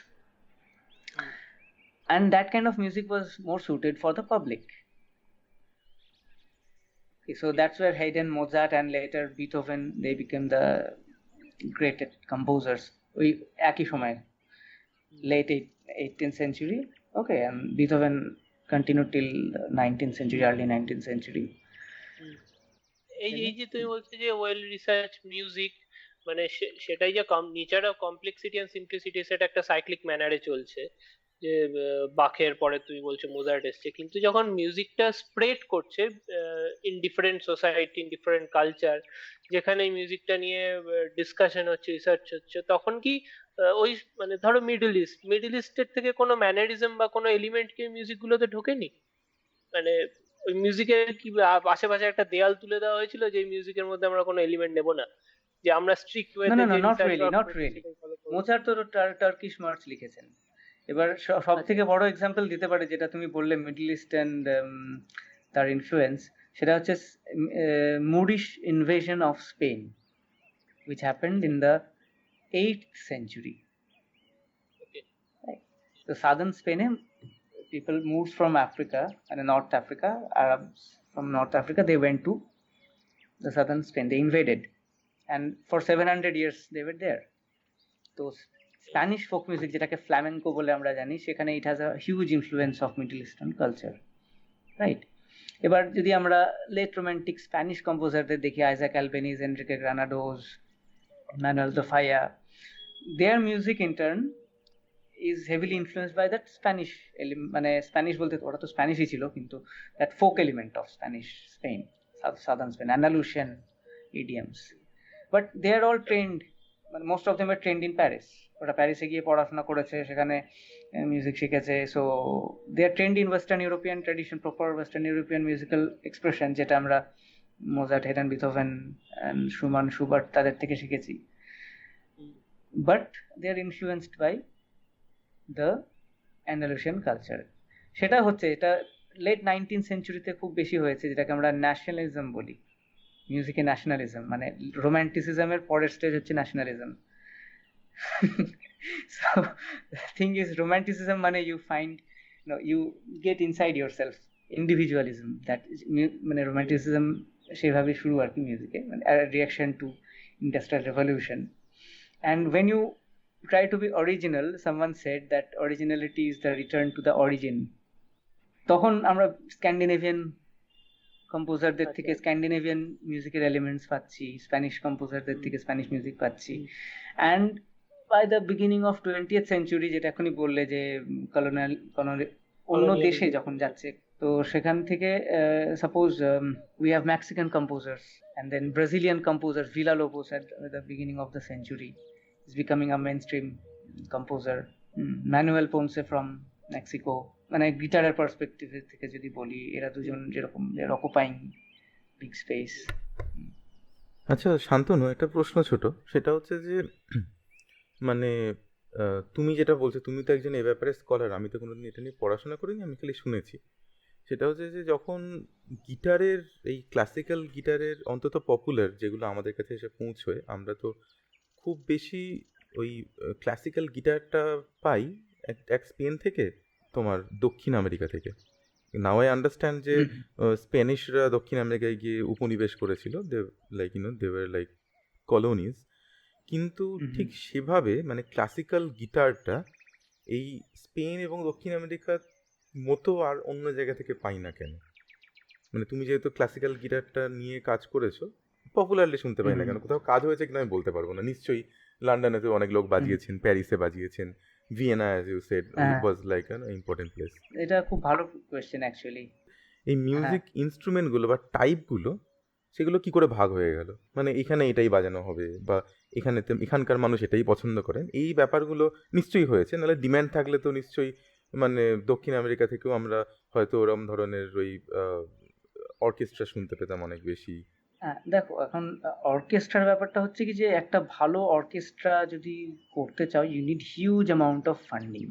and that kind of music was more suited for the public. Okay, so that's where Haydn, Mozart, and later Beethoven, they became the great composers. ওই একই সময়, late 18th century, okay, and Beethoven continued till 19th century, early 19th century. এই যে তুমি বলছো যে well research music, মানে সেটাই যে nature of complexity and simplicity, সেটা একটা সাইক্লিক ম্যানারে চলছে, যে বাখের পরে তুমি বলছো মোজার্ট এসছে, কিন্তু যখন মিউজিকটা স্প্রেড করছে in different society, in different culture, যেখানে এই মিউজিকটা নিয়ে ডিসকাশন হচ্ছে, রিসার্চ হচ্ছে, তখন কি ওই মানে ধরো মিডল ইস্টের থেকে কোনো ম্যানারিজম বা কোনো এলিমেন্ট কি মিউজিক গুলোতে ঢোকেনি? মানে ওই মিউজিকের কি আশেপাশে একটা দেয়াল তুলে দেওয়া হয়েছিল যে মিউজিকের মধ্যে আমরা কোনো এলিমেন্ট নেব না, যে আমরা স্ট্রিক্ট ওয়েতে No, not really, not really. Mozart তো টার্কিশ মার্চ লিখেছেন। এবার সব থেকে বড় এক্সাম্পল দিতে পারে যেটা তুমি বললে মিডল ইস্ট অ্যান্ড তার ইনফ্লুয়েন্স, সেটা হচ্ছে মুরিশ invasion of Spain, which happened in the 8th century. Right. So southern Spain, people moved from Africa and North Africa, Arabs from North Africa, they went to the southern Spain, they invaded, and for 700 years they were there. So Spanish folk music, যেটাকে flamenco বলে আমরা জানি, সেখানে it has a huge influence of Middle Eastern culture, right? এবার যদি আমরা late romantic Spanish কম্পোজারদের দেখি, Isaac Albeniz, Enrique Granados, Manuel de Falla, their music in turn is heavily influenced by that Spanish মানে স্প্যানিশ বলতে ওরা তো স্প্যানিশই ছিল, কিন্তু that folk element of Spanish Spain, southern Spain, Andalusian idioms, but they are all trained, most of them are trained in Paris. ওরা প্যারিসে গিয়ে পড়াশোনা করেছে, সেখানে মিউজিক শিখেছে, so they are trained in western European tradition, proper western European musical expression, যেটা আমরা Mozart, Haydn, Beethoven, Schumann, Schubert তাদের থেকে শিখেছি, but they are influenced by the Andalusian culture. সেটা হচ্ছে, এটা লেট 19th সেঞ্চুরিতে খুব বেশি হয়েছে, যেটাকে আমরা ন্যাশনালিজম বলি, মিউজিকে ন্যাশনালিজম, মানে রোম্যান্টিসিজমের পরের স্টেজ হচ্ছে nationalism. So the thing is, romanticism মানে you find, you get inside yourself, individualism, that is মানে romanticism সেভাবে শুরু আর কি মিউজিকে, মানে a reaction to industrial revolution. And when you try to be original, someone said that originality is the return to the origin. তখন আমরা Scandinavian কম্পোজারদের থেকে Scandinavian মিউজিকের এলিমেন্টস পাচ্ছি, স্প্যানিশ কম্পোজারদের থেকে স্প্যানিশ মিউজিক পাচ্ছি, and by the beginning of 20th century, যেটা এখনই বললে যে কলোনিয়াল অন্য দেশে যখন যাচ্ছে, তো সেখান থেকে suppose we have Mexican composers and then Brazilian composer, Villa Lobos at the beginning of the century is becoming a mainstream composer. Manuel Ponce from Mexico, মানে গিটারের পার্সপেক্টিভ থেকে যদি বলি, এরা দুজন যেরকম অকুপাইং বিগ স্পেস। আচ্ছা শান্তনু, একটা প্রশ্ন ছোট, সেটা হচ্ছে যে মানে তুমি যেটা বলছো, তুমি তো একজন এ ব্যাপারে স্কলার, আমি তো কোনোদিন এটা নিয়ে পড়াশোনা করিনি, আমি খালি শুনেছি। সেটা হচ্ছে যে যখন গিটারের, এই ক্লাসিক্যাল গিটারের অন্তত পপুলার যেগুলো আমাদের কাছে এসে পৌঁছয়, আমরা তো খুব বেশি ওই ক্লাসিক্যাল গিটারটা পাই এক স্পেন থেকে, তোমার দক্ষিণ আমেরিকা থেকে। নাও আই আন্ডারস্ট্যান্ড যে স্প্যানিশরা দক্ষিণ আমেরিকায় গিয়ে উপনিবেশ করেছিল, they like they were like colonies, কিন্তু ঠিক সেভাবে মানে ক্লাসিক্যাল গিটারটা এই স্পেন এবং দক্ষিণ আমেরিকার মতো আর অন্য জায়গা থেকে পাই না কেন? মানে তুমি যেহেতু ক্লাসিক্যাল গিটারটা নিয়ে কাজ করেছো, পপুলারলি শুনতে পাই না কেন? কোথাও কাজ হয়েছে কিনা আমি বলতে পারবো না, নিশ্চয়ই লন্ডনে তো অনেক লোক বাজিয়েছেন, প্যারিসে বাজিয়েছেন, Vienna, as you said, হ্যাঁ। was like an important place. এটা খুব ভালো কোয়েশ্চেন অ্যাকচুয়ালি। এই মিউজিক ইনস্ট্রুমেন্টগুলো বা টাইপগুলো সেগুলো কি করে ভাগ হয়ে গেল, মানে এখানে এটাই বাজানো হবে বা এখানকার মানুষ এটাই পছন্দ করেন, এই ব্যাপারগুলো নিশ্চয়ই হয়েছে, নাহলে ডিম্যান্ড থাকলে তো নিশ্চয়ই মানে দক্ষিণ আমেরিকা থেকেও আমরা হয়তো ওরম ধরনের ওই অর্কেস্ট্রা শুনতে পেতাম অনেক বেশি। হ্যাঁ, দেখো এখন অর্কেস্ট্রার ব্যাপারটা হচ্ছে কি যে একটা ভালো অর্কেস্ট্রা যদি করতে চাও you need huge amount of funding.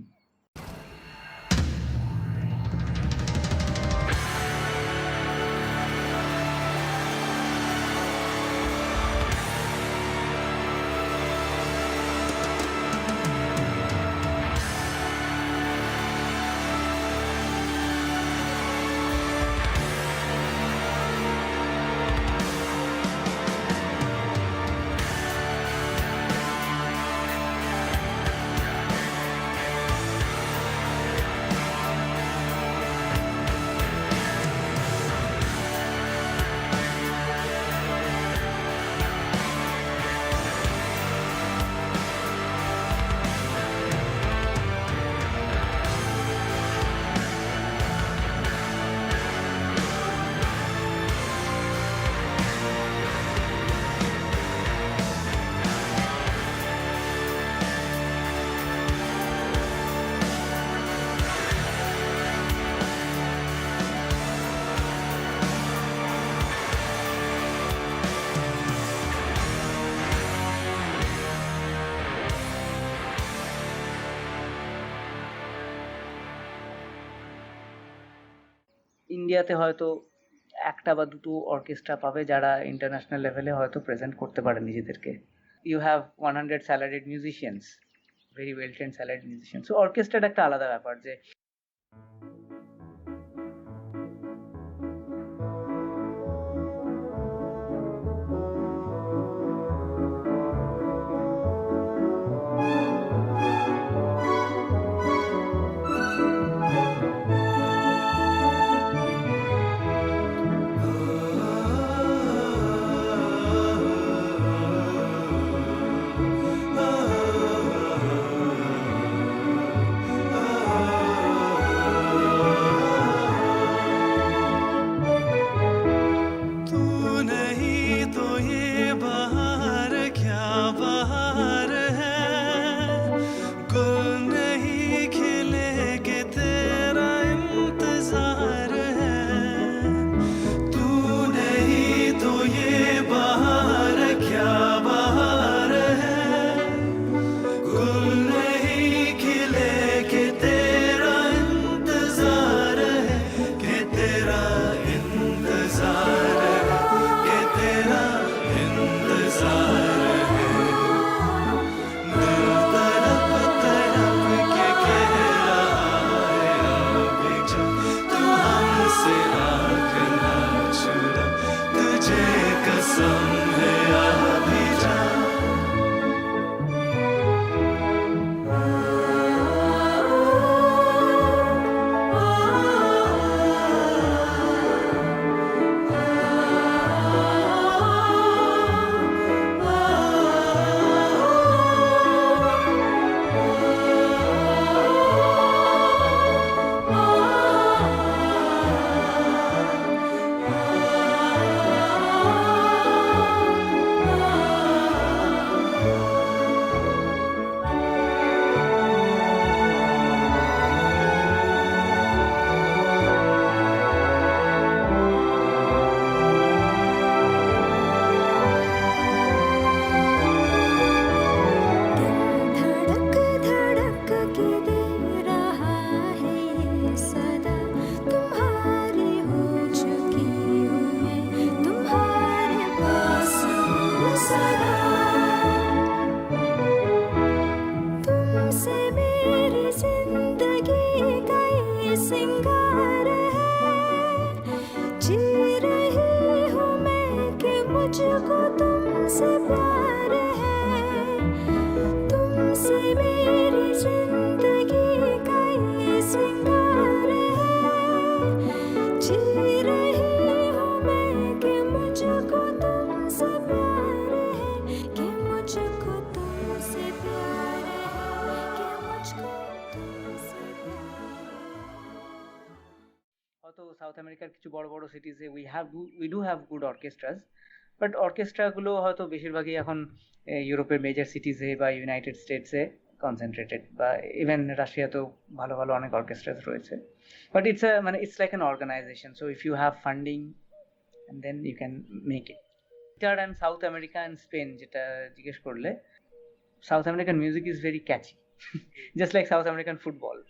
ইন্ডিয়াতে হয়তো একটা বা দুটো অর্কেস্ট্রা পাবে যারা ইন্টারন্যাশনাল লেভেলে হয়তো প্রেজেন্ট করতে পারে নিজেদেরকে। You have 100 salaried musicians, very well trained salaried musician. So অর্কেস্ট্রাটা একটা আলাদা ব্যাপার যে ah, ah, ah, ah. South আমেরিকার কিছু বড় বড় সিটিজে we do have good orchestras, but অর্কেস্ট্রাগুলো হয়তো বেশিরভাগই এখন ইউরোপের মেজর সিটিজে বা ইউনাইটেড স্টেটসে কনসেন্ট্রেটেড, বা ইভেন রাশিয়াতেও ভালো ভালো অনেক অর্কেস্ট্রাস রয়েছে। But it's like an organisation, so if you have funding and then you can make it. Guitar and South America and Spain, যেটা জিজ্ঞেস করলে, South American music is very catchy, just like South American football.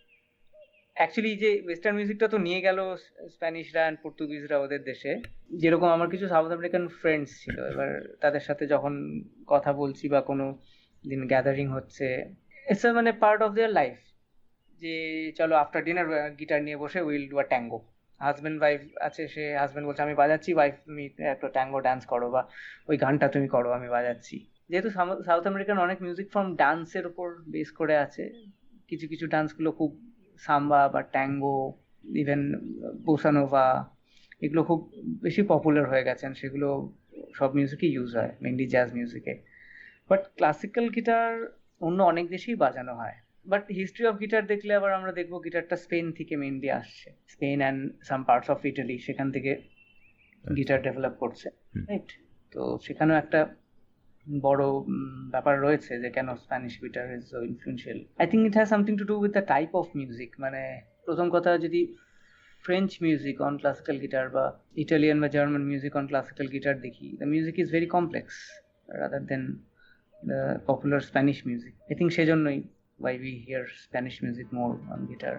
Actually যে western মিউজিকটা তো নিয়ে গেল স্প্যানিশরা and পর্তুগিজরা ওদের দেশে, যেরকম আমার কিছু সাউথ আমেরিকান ফ্রেন্ডস ছিল, এবার তাদের সাথে যখন কথা বলছি বা কোনো দিন গ্যাদারিং হচ্ছে, ইটস মানে পার্ট অফ দেয়ার লাইফ, যে চলো আফটার ডিনার গিটার নিয়ে বসে will do a tango. Husband wife আছে, সে হাজব্যান্ড বলছে আমি বাজাচ্ছি, ওয়াইফ তুমি একটা ট্যাঙ্গো ডান্স করো বা ওই গানটা তুমি করো, আমি বাজাচ্ছি। যেহেতু সাউথ আমেরিকান অনেক মিউজিক ফর্ম ডান্সের উপর বেস করে আছে, কিছু কিছু ডান্সগুলো খুব সাম্বা বা ট্যাঙ্গো, ইভেন বোসানোভা, এগুলো খুব বেশি পপুলার হয়ে গেছেন, সেগুলো সব মিউজিকে ইউজ হয়, মেনলি জ্যাজ মিউজিকে। বাট ক্লাসিক্যাল গিটার অন্য অনেক দেশেই বাজানো হয়। বাট হিস্ট্রি অফ গিটার দেখলে আবার আমরা দেখবো গিটারটা স্পেন থেকে মেনলি আসছে, Spain and some parts of Italy, সেখান থেকে গিটার ডেভেলপ করছে, রাইট? তো সেখানেও একটা বড় ব্যাপার রয়েছে যে কেন Spanish guitar is so influential. I think it has something to do with the type of music. মানে প্রথম কথা, যদি French music on classical guitar বা ইটালিয়ান বা German music on classical guitar দেখি, the music is very complex rather than the popular Spanish music. I think সেজন্যই why we hear Spanish music more on guitar.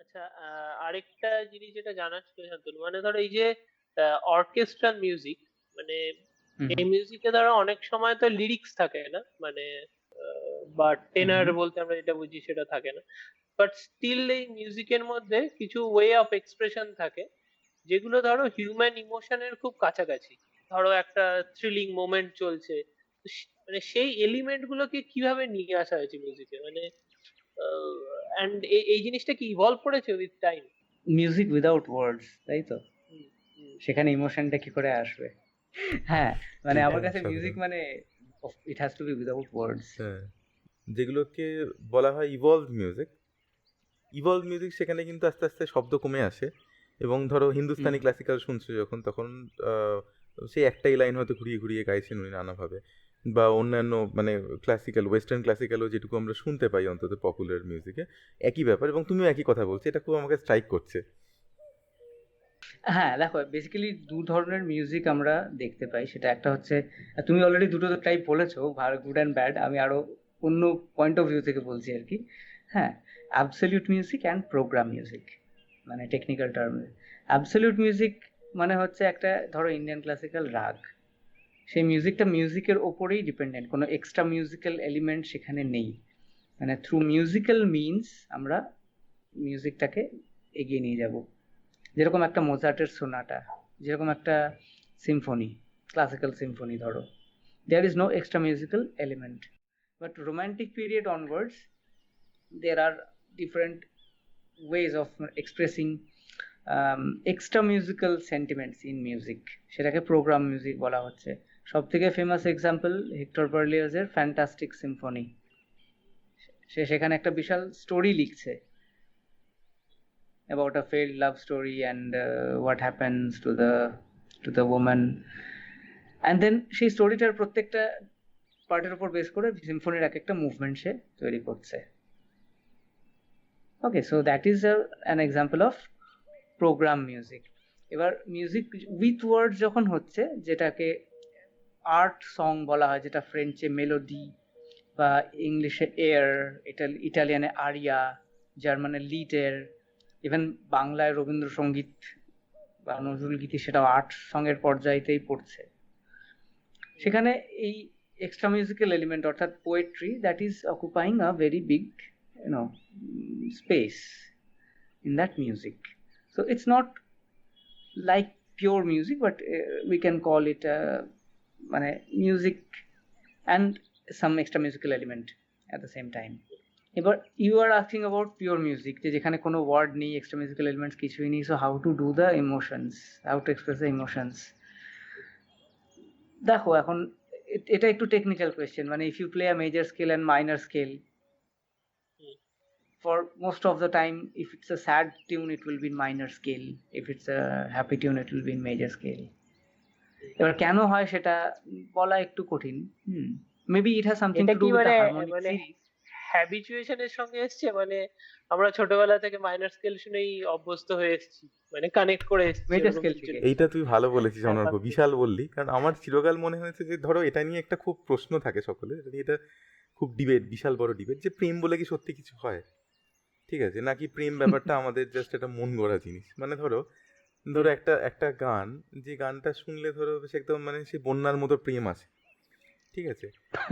আচ্ছা, আরেকটা জিনিস যেটা জানার ছিল শান্তনু, মানে ধরো এই যে অর্কেস্ট্রাল মিউজিক, মানে এই মিউজিকে ধরো অনেক সময় তো লিরিক্স থাকে না, মানে বা টেনার বলতে আমরা যেটা বুঝি সেটা থাকে না, বাট স্টিল এই মিউজিকের মধ্যে কিছু ওয়ে অফ এক্সপ্রেশন থাকে যেগুলো ধরো হিউম্যান ইমোশনের খুব কাছাকাছি। ধরো একটা থ্রিলিং মোমেন্ট চলছে, তো মানে সেই এলিমেন্ট গুলোকে কিভাবে নিয়ে আসা হয়েছে মিউজিকে, মানে অ্যান্ড এই জিনিসটা কি ইভলভ করেছে উইথ টাইম? মিউজিক উইদাউট ওয়ার্ডস, তাই তো? সেখানে ইমোশনটা কি করে আসবে? হ্যাঁ, মানে আমার কাছে মিউজিক মানে it has to be without words. যেগুলোকে বলা হয় ইভলভ মিউজিক, সেখানে কিন্তু আস্তে আস্তে শব্দ কমে আসে, এবং ধরো হিন্দুস্তানি ক্লাসিক্যাল শুনছো যখন, তখন সেই একটাই লাইন হয়তো ঘুরিয়ে ঘুরিয়ে গাইছেন উনি নানাভাবে, বা অন্যান্য মানে ক্লাসিক্যাল ওয়েস্টার্ন ক্লাসিক্যালও যেটুকু আমরা শুনতে পাই অন্তত পপুলার মিউজিকে একই ব্যাপার, এবং তুমিও একই কথা বলছো, এটা খুব আমাকে স্ট্রাইক করছে। হ্যাঁ, দেখো বেসিক্যালি দু ধরনের মিউজিক আমরা দেখতে পাই, সেটা একটা হচ্ছে, তুমি অলরেডি দুটো টাইপ বলেছো, গুড অ্যান্ড ব্যাড, আমি আরো অন্য পয়েন্ট অফ ভিউ থেকে বলছি আর কি। হ্যাঁ, absolute music and program music, মানে টেকনিক্যাল টার্মে। অ্যাবসলিউট মিউজিক মানে হচ্ছে একটা ধরো ইন্ডিয়ান ক্লাসিক্যাল রাগ, সেই মিউজিকটা মিউজিকের ওপরেই ডিপেন্ডেন্ট, কোনো এক্সট্রা মিউজিক্যাল এলিমেন্ট সেখানে নেই, মানে থ্রু মিউজিক্যাল মিনস আমরা মিউজিকটাকে এগিয়ে নিয়ে যাব। যেরকম একটা মোজার্টের সোনাটা, যেরকম একটা সিম্ফনি, ক্লাসিক্যাল সিম্ফনি ধরো, there is no extra musical element. But romantic period onwards there are different ways of expressing extra musical sentiments in music, সেটাকে প্রোগ্রাম মিউজিক বলা হচ্ছে। সব থেকে ফেমাস এক্সাম্পল হেক্টর বার্লিয়াজের ফ্যান্টাস্টিক সিম্ফনি। সে সেখানে একটা বিশাল স্টোরি লিখছে about a failed love story and what happens to the woman, and then সেই স্টোরিটার প্রত্যেকটা পার্টের উপর বেস করে সিম্ফনির এক একটা মুভমেন্ট সে তৈরি করছে। Okay, so that is an example of program music. এবার মিউজিক উইথ ওয়ার্ড যখন হচ্ছে, যেটাকে আর্ট সং বলা হয়, যেটা ফ্রেঞ্চে মেলোডি বা ইংলিশে এয়ার, ইটালিয়ানে আরিয়া, জার্মানে লিডের, ইভেন বাংলায় রবীন্দ্রসঙ্গীত বা নজরুল গীতি সেটাও আর্ট সঙ্গের পর্যায়েতেই পড়ছে। সেখানে এই এক্সট্রা মিউজিক্যাল এলিমেন্ট অর্থাৎ poetry that is occupying a very big space in that music. So it's not like pure music, but we can call it music and some extra musical element at the same time. But you are asking about pure music, যেখানে কোনো word নেই, extra musical elements কিছুই নেই, so how to do the emotions, how to express the emotions. দেখো এখন এটা একটু technical question, মানে if you play a major scale and minor scale, for most of the time if it's a sad tune it will be in minor scale, if it's a happy tune it will be in major scale. এবার কেন হয় সেটা বলা একটু কঠিন। Maybe it has something এটা to do কি with the মানে হারমোনিক মানে সিরিজ। হ্যাবিচুয়েশনের সঙ্গে এসছে, মানে আমরা ছোটবেলা থেকে মাইনর স্কেল শুনেই অভ্যস্ত হয়ে এসেছি, মানে কানেক্ট করে এসেছি Major ওরকম scale কিছু থেকে। নেই। এইটা তুই ভালো বলেছিস হ্যাঁ, অনর্ক, ভাবছি। বিশাল বললি। কারণ আমার চিরকাল মনে হয়েছে যে ধরো এটা নিয়ে একটা খুব প্রশ্ন থাকে সকলের, এটা খুব ডিবেট, বিশাল বড় ডিবেট, যে প্রেম বলে কি সত্যি কিছু হয়, ঠিক আছে, নাকি প্রেম ব্যাপারটা আমাদের জাস্ট একটা মন গড়া জিনিস। মানে ধরো একটা গান, যে গানটা শুনলে ধরো সে একদম মানে সে বন্যার মতো প্রেম আছে, ঠিক আছে,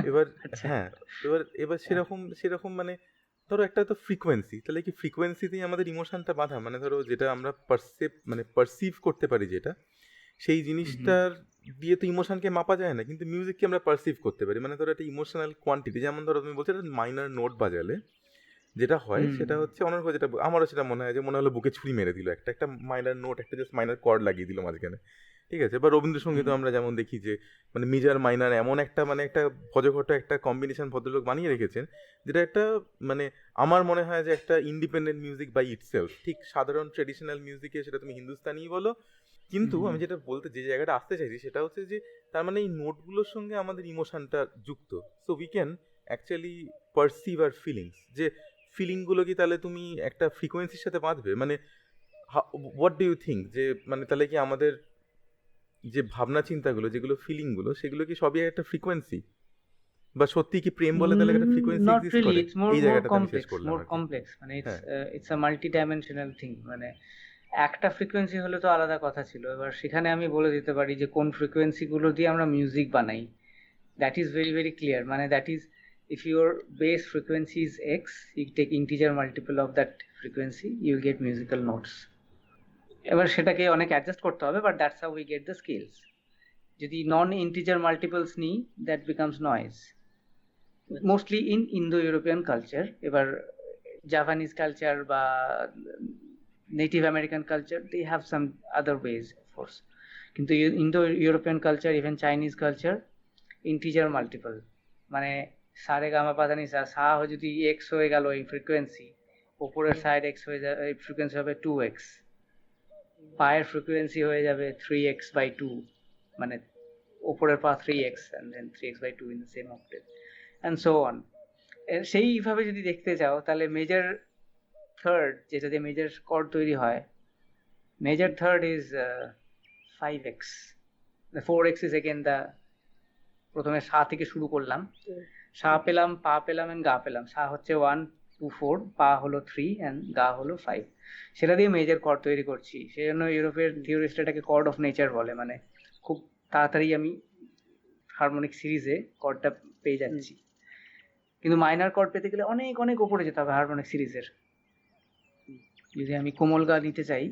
এবার আচ্ছা। হ্যাঁ, এবার সেরকম মানে ধরো একটা তো ফ্রিকোয়েন্সি, তাহলে কি ফ্রিকোয়েন্সিতেই আমাদের ইমোশনটা বাঁধা, মানে ধরো যেটা আমরা পারসিভ করতে পারি, যেটা সেই জিনিসটার দিয়ে তো ইমোশনকে মাপা যায় না, কিন্তু মিউজিককে আমরা পারসিভ করতে পারি। মানে ধরো একটা ইমোশনাল কোয়ান্টিটি, যেমন ধরো তুমি বলছো মাইনর নোট বাজালে যেটা হয় সেটা হচ্ছে অনর্ক, যেটা আমারও সেটা মনে হয় যে মনে হলো বুকে ছুরি মেরে দিল, একটা মাইনর নোট, একটা জাস্ট মাইনর কর্ড লাগিয়ে দিল মাঝখানে, ঠিক আছে। বা রবীন্দ্রসঙ্গীতও আমরা যেমন দেখি যে মানে মেজর মাইনার এমন একটা মানে একটা ভজঘট একটা কম্বিনেশন ভদ্রলোক বানিয়ে রেখেছেন, যেটা একটা মানে আমার মনে হয় যে একটা ইন্ডিপেন্ডেন্ট মিউজিক বাই ইটসেলফ। ঠিক সাধারণ ট্রেডিশনাল মিউজিকে সেটা তুমি হিন্দুস্তানি বলো, কিন্তু আমি যেটা বলতে যে জায়গাটা আসতে চাইছি সেটা হচ্ছে যে তার মানে এই নোটগুলোর সঙ্গে আমাদের ইমোশনটা যুক্ত। So we can actually perceive our feelings, যে ফিলিংগুলো কি তাহলে তুমি একটা ফ্রিকোয়েন্সির সাথে বাঁধবে, মানে হোয়াট ডু ইউ থিঙ্ক, যে মানে তাহলে কি আমাদের যে ভাবনা চিন্তাগুলো, যেগুলো ফিলিংগুলো, সেগুলো কি সবই একটা ফ্রিকোয়েন্সি, বা সত্যি কি প্রেম বলে তাহলে একটা ফ্রিকোয়েন্সি নট এক্সিস্ট রিয়েলি, করে? ইটস মোর এই মোর জায়গাটাতে আমি শেষ কমপ্লেক্স, করলাম মোর আর কি। কমপ্লেক্স, মানে হ্যাঁ। It's a multi dimensional thing. মানে একটা ফ্রিকোয়েন্সি হলে তো আলাদা কথা ছিল, এবার সেখানে আমি বলে দিতে পারি যে কোন ফ্রিকোয়েন্সি গুলো দিয়ে আমরা মিউজিক বানাই, that is very very clear. মানে that is if your base frequency is x, you take integer multiple of that frequency, you will get musical notes. এবার সেটাকে অনেক অ্যাডজাস্ট করতে হবে, but that's how we get the scales. যদি non integer multiples নিই, that becomes noise, mostly in Indo European culture. এবার Japanese culture বা native American culture, they have some other ways of course, কিন্তু Indo European culture, even Chinese culture, integer multiple, মানে সারে gamma পাধা নি সা, সা যদি এক্স হয়ে গেল এই ফ্রিকোয়েন্সি, উপরের সাইড এক্স হয়ে যাবে, এই ফ্রিকোয়েন্সি হবে 2x, পায়ের ফ্রিকোয়েন্সি হয়ে যাবে 3x/2, মানে উপরের পা 3x and then 3x/2 in the same octave and so on. সেইভাবে যদি দেখতে চাও তাহলে মেজর থার্ড, যেটা দিয়ে মেজর কর্ড তৈরি হয়, major third is 5x, 4x is again the, প্রথমে সা থেকে শুরু করলাম, সা পেলাম, পা পেলাম এন্ড গা পেলাম। সা হচ্ছে 1 2 4, পা হলো 3 এন্ড গা হলো 5, সেটা দিয়ে মেজর কর্ড তৈরি করছি। সেই জন্য ইউরোপের থিওরিস্ট এটাকে কর্ড অফ নেচার বলে, মানে খুব তাড়াতাড়ি আমি হারমোনিক সিরিজে কর্ডটা পেয়ে যাচ্ছি। কিন্তু মাইনার কর্ড পেতে গেলে অনেক অনেক উপরে যেতে হবে হারমোনিক সিরিজের। যদি আমি কোমল গা নিতে চাই,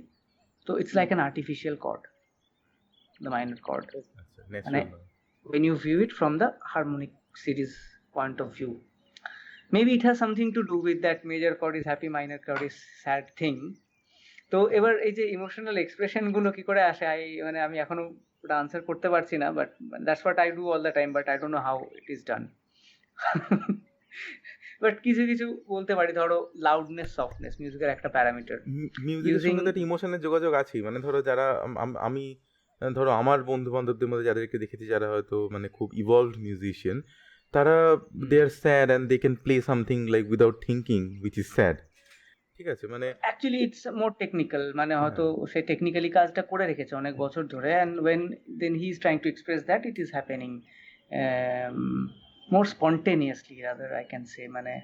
তো it's like an artificial chord, the minor chord, আচ্ছা, natural. when you view it from the harmonic series point of view. Maybe it has something to do with that major chord is happy, minor chord is sad thing. তো এবার এই যে emotional expression গুলো কি করে আসে, মানে আমি এখনো পুরো আনসার করতে পারছি না, but that's what I do all the time, but I don't know how it is done. But কিছু কিছু বলতে পারি, ধরো লাউডনেস, সফটনেস মিউজিকের একটা প্যারামিটার। মিউজিকের সঙ্গে তো একটা ইমোশনের যোগাযোগ আছেই। মানে ধরো যারা আমি ধরো আমার বন্ধু বান্ধবদের মধ্যে যাদেরকে দেখেছি যারা হয়তো মানে খুব ইভলভড মিউজিশিয়ান, তারা they are sad and they can play something like without thinking which is sad, ঠিক আছে, মানে অ্যাকচুয়ালি ইটস মোর টেকনিক্যাল, মানে হয়তো সে টেকনিক্যালি কাজটা করে রেখেছে অনেক বছর ধরে, and when then he is trying to express that it is happening more spontaneously rather I can say, মানে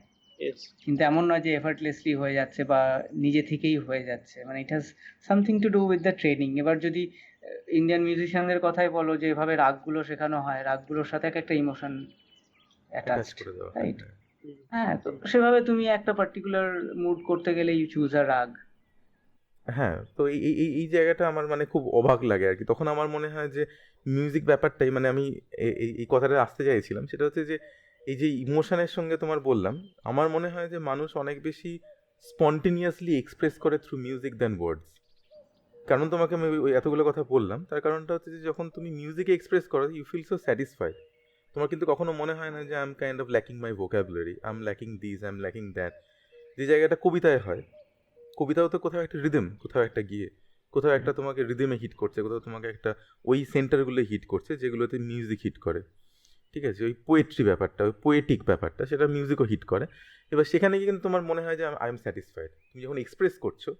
Yes. কিন্তু এমন নয় যে এফার্টলেসলি হয়ে যাচ্ছে বা নিজে থেকেই হয়ে যাচ্ছে, মানে it has something to do with the training. এবার যদি ইন্ডিয়ান মিউজিশিয়ানদের কথাই বলো, যে এভাবে রাগগুলো শেখানো হয়, রাগগুলোর সাথে একটা ইমোশন অ্যাটাচ অ্যাটাচড, করে দেওয়া হয়, রাইট? হ্যাঁ। হ্যাঁ, তো সেভাবে তুমি একটা পার্টিকুলার মুড করতে গেলে ইউ চুজ আ রাগ। হ্যাঁ, তো এই জায়গাটা আমার মানে খুব অবাক লাগে আর কি। তখন আমার মনে হয় যে মিউজিক ব্যাপারটাই, মানে আমি এই কথাটা আসতে চাইছিলাম, সেটা হচ্ছে যে এই যে ইমোশনের সঙ্গে তোমার বললাম, আমার মনে হয় যে মানুষ অনেক বেশি স্পন্টেনিয়াসলি এক্সপ্রেস করে থ্রু মিউজিক দ্যান ওয়ার্ডস। কারণ তোমাকে আমি ওই এতগুলো কথা বললাম, তার কারণটা হচ্ছে যে যখন তুমি মিউজিকে এক্সপ্রেস করো ইউ ফিল সো স্যাটিসফাইড। তোমার কিন্তু কখনো মনে হয় না যে I am kind of lacking my vocabulary, I am lacking this, I am lacking that. যে জায়গাটা কবিতায় হয়, কবিতাও তো কোথাও একটা রিদম, কোথাও একটা গিয়ে, কোথাও একটা তোমাকে রিদমে হিট করছে, কোথাও তোমাকে একটা ওই সেন্টারগুলো হিট করছে যেগুলোতে মিউজিক হিট করে। ঠিক আছে, ওই পোয়েট্রি ব্যাপারটা, ওই পোয়েটিক ব্যাপারটা, সেটা মিউজিকও হিট করে। এবার সেখানে গিয়ে কিন্তু তোমার মনে হয় যে আই এম স্যাটিসফাইড। তুমি যখন এক্সপ্রেস করছো,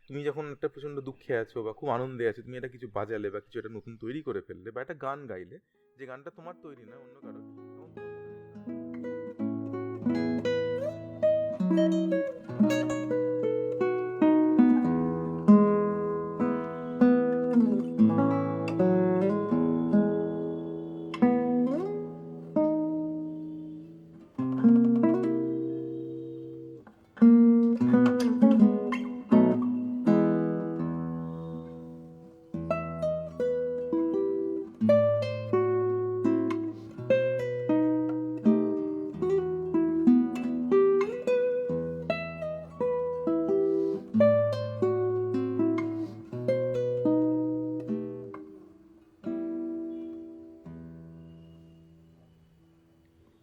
তুমি যখন একটা প্রচণ্ড দুঃখে আছো বা খুব আনন্দে আছো, তুমি একটা কিছু বাজালে বা কিছু একটা নতুন তৈরি করে ফেললে বা একটা গান গাইলে, যে গানটা তোমার তৈরি না অন্য কারো, তখন তোমার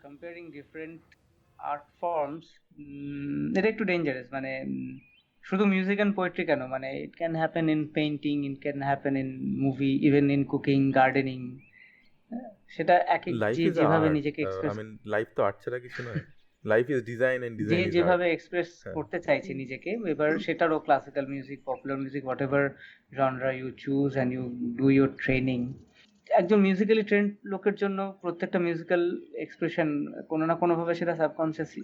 কম্পেয়ারিং ডিফারেন্ট আর্ট ফর্মস, এটা একটু ডেঞ্জারাস, মানে শুধু মিউজিক অ্যান্ড পোয়েট্রি কেন, মানে it can happen in painting, it can happen in movie, even in cooking, gardening. সেটা এক এক লাইফ যে ইজ যেভাবে আর্ট। নিজেকে আই এক্সপ্রেস, মিন লাইফ তো আর্ট ছাড়া কিছু নয়। লাইফ ইজ ডিজাইন এন্ড যে ডিজাইন ইজ আর্ট। যেভাবে এক্সপ্রেস হ্যাঁ। করতে চাইছে নিজেকে, এবার সেটারও classical music, popular music, whatever genre you choose and you do your training. একজন মিউজিক্যালি ট্রেন্ড লোকের জন্য প্রত্যেকটা মিউজিক্যাল এক্সপ্রেশন কোনো না কোনোভাবে সেটা সাবকনসিয়াসলি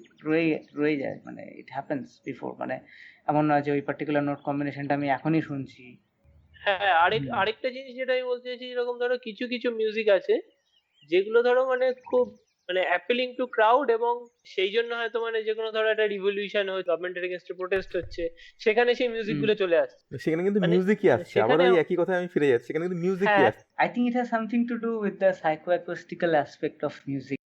রয়ে যায়, মানে ইট হ্যাপেন্স বিফোর, মানে এমন নয় যে ওই পার্টিকুলার নোট কম্বিনেশনটা আমি এখনই শুনছি। হ্যাঁ, আরেকটা জিনিস যেটা আমি বলতে চাইছি, যেরকম ধরো কিছু কিছু মিউজিক আছে যেগুলো ধরো মানে খুব মানে অ্যাপিলিং টু ক্রাউড, এবং সেই জন্য হয়তো মানে যে কোনো ধরো একটা রিভলিউশন হচ্ছে, গভর্নমেন্টের এগেইনস্টে প্রোটেস্ট হচ্ছে, সেখানে সেই মিউজিক গুলো চলে আসছে। সেখানে কিন্তু মানে মিউজিকই আসছে, আবার সেখানে ওই একই কথায় আমি ফিরে যাচ্ছি, সেখানে কিন্তু মিউজিকই হ্যাঁ, আসছে। I think it has something to do with the psychoacoustical aspect of music.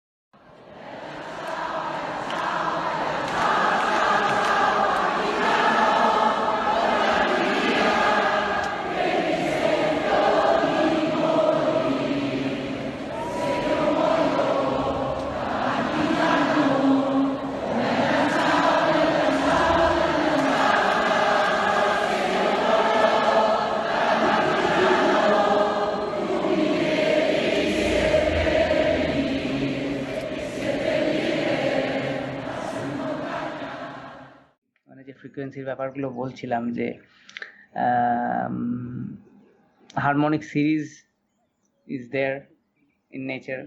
মানে যে ফ্রিকোয়েন্সির ব্যাপারগুলো বলছিলাম, যে harmonic series is there in nature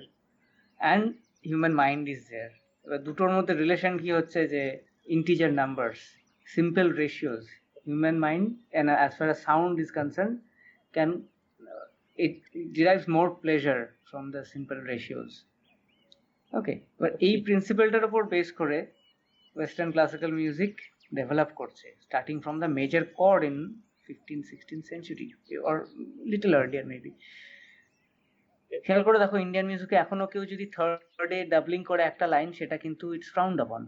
and human mind is there. এবার দুটোর মধ্যে রিলেশন কি হচ্ছে, যে integer numbers, simple ratios, human mind and as far as sound is concern can it derives more pleasure from the simple ratios. Okay, এবার এই প্রিন্সিপালটার উপর বেস করে ওয়েস্টার্ন ক্লাসিক্যাল মিউজিক ডেভেলপ করছে, starting from the major chord in 15th-16th century or little earlier maybe. খেয়াল করে দেখো, Indian মিউজিকে এখনো কেউ যদি থার্ডে ডাবলিং করে একটা লাইন, সেটা কিন্তু ইটস ফ্রাউন্ড আপন।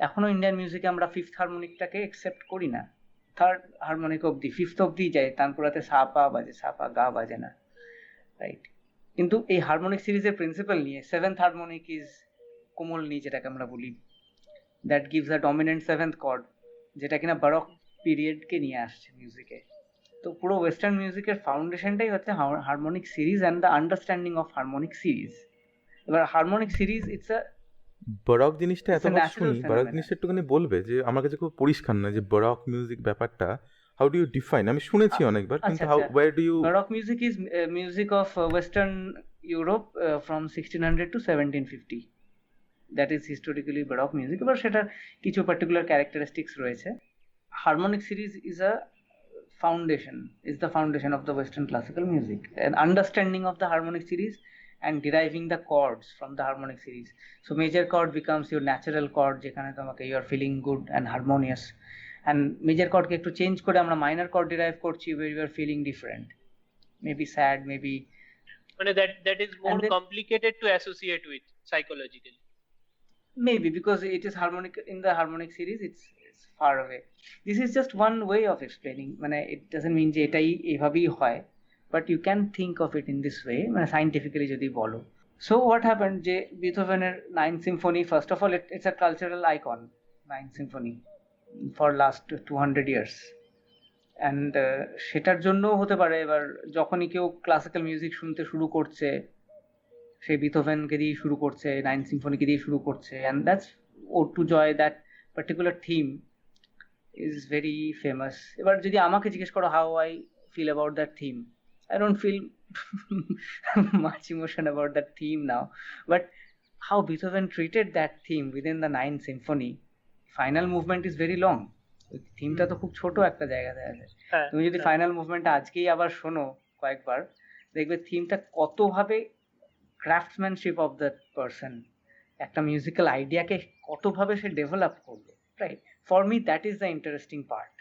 এখনো ইন্ডিয়ান মিউজিকে আমরা ফিফথ হারমোনিকটাকে একসেপ্ট করি না, থার্ড হারমোনিক অব্দি, ফিফথ অব্দি যায়, তানপুরাতে সা পা বাজে, সা পা গা বাজে না, রাইট? কিন্তু এই হারমোনিক সিরিজের প্রিন্সিপাল নিয়ে সেভেন্থ হারমোনিক ইজ কোমলনি, যেটাকে আমরা বলি, that gives a dominant seventh chord, যেটা কিনা বারক পিরিয়ডকে নিয়ে আসছে মিউজিকে। তো পুরো ওয়েস্টার্ন মিউজিকের ফাউন্ডেশনটাই হচ্ছে harmonic series and the understanding of harmonic series. এবার হারমোনিক সিরিজ ইটস আ বরক জিনিসটা It's a এতবার natural শুনি, বরক phenomenon. জিনিসটা একটুখানি বলবে যে আমার কাছে খুব পরিষ্কার না যে বরক মিউজিক ব্যাপারটা হাউ ডু ইউ ডিফাইন? আমি শুনেছি অনেকবার, কিন্তু হাউ, আচ্ছা, where do you? Baroque music is music of Western Europe from 1600 to 1750. That is historically Baroque music. এবার সেটার কিছু particular characteristics রয়েছে। Harmonic series is the foundation of the Western classical music. An understanding of the harmonic series and deriving the chords from the harmonic series. So major chord becomes your natural chord, যেখানে তোমাকে you are feeling good and harmonious. And major chord কে একটু change করে আমরা minor chord derive করছি where you are feeling different. Maybe sad, maybe মানে that is more And then- complicated to associate with psychologically. because it is harmonic in the harmonic series, it's far away. This is just one way of explaining. মানে it doesn't mean যে এটাই এভাবেই হয়, but you can think of it in this way, মানে scientifically যদি বলো। So what happened যে বিথোভেনের 9th symphony, first of all it's a cultural icon, 9th symphony for last 200 years. And সেটার জন্য হতে পারে এবার যখনই কেউ ক্লাসিক্যাল মিউজিক শুনতে শুরু করছে, সে বিথোভেনকে দিয়ে শুরু করছে, 9th symphony-কে দিয়ে শুরু করছে, and that's Ode to Joy, that particular theme is very famous. এবার যদি আমাকে জিজ্ঞেস করো how I feel about that theme, I don't feel much emotion about that theme now, but how Beethoven treated that theme within the 9th symphony, final movement is very long. থিমটা তো খুব ছোট একটা জায়গাতে আছে। হ্যাঁ, তুমি যদি হ্যাঁ। ফাইনাল মুভমেন্টটা আজকেই আবার শোনো কয়েকবার, দেখবে থিমটা কতভাবে ক্রাফটসম্যানশিপ অফ দ্যাট পারসন, একটা মিউজিক্যাল আইডিয়াকে কতভাবে সে ডেভেলপ করলো, right? For me that is the interesting part.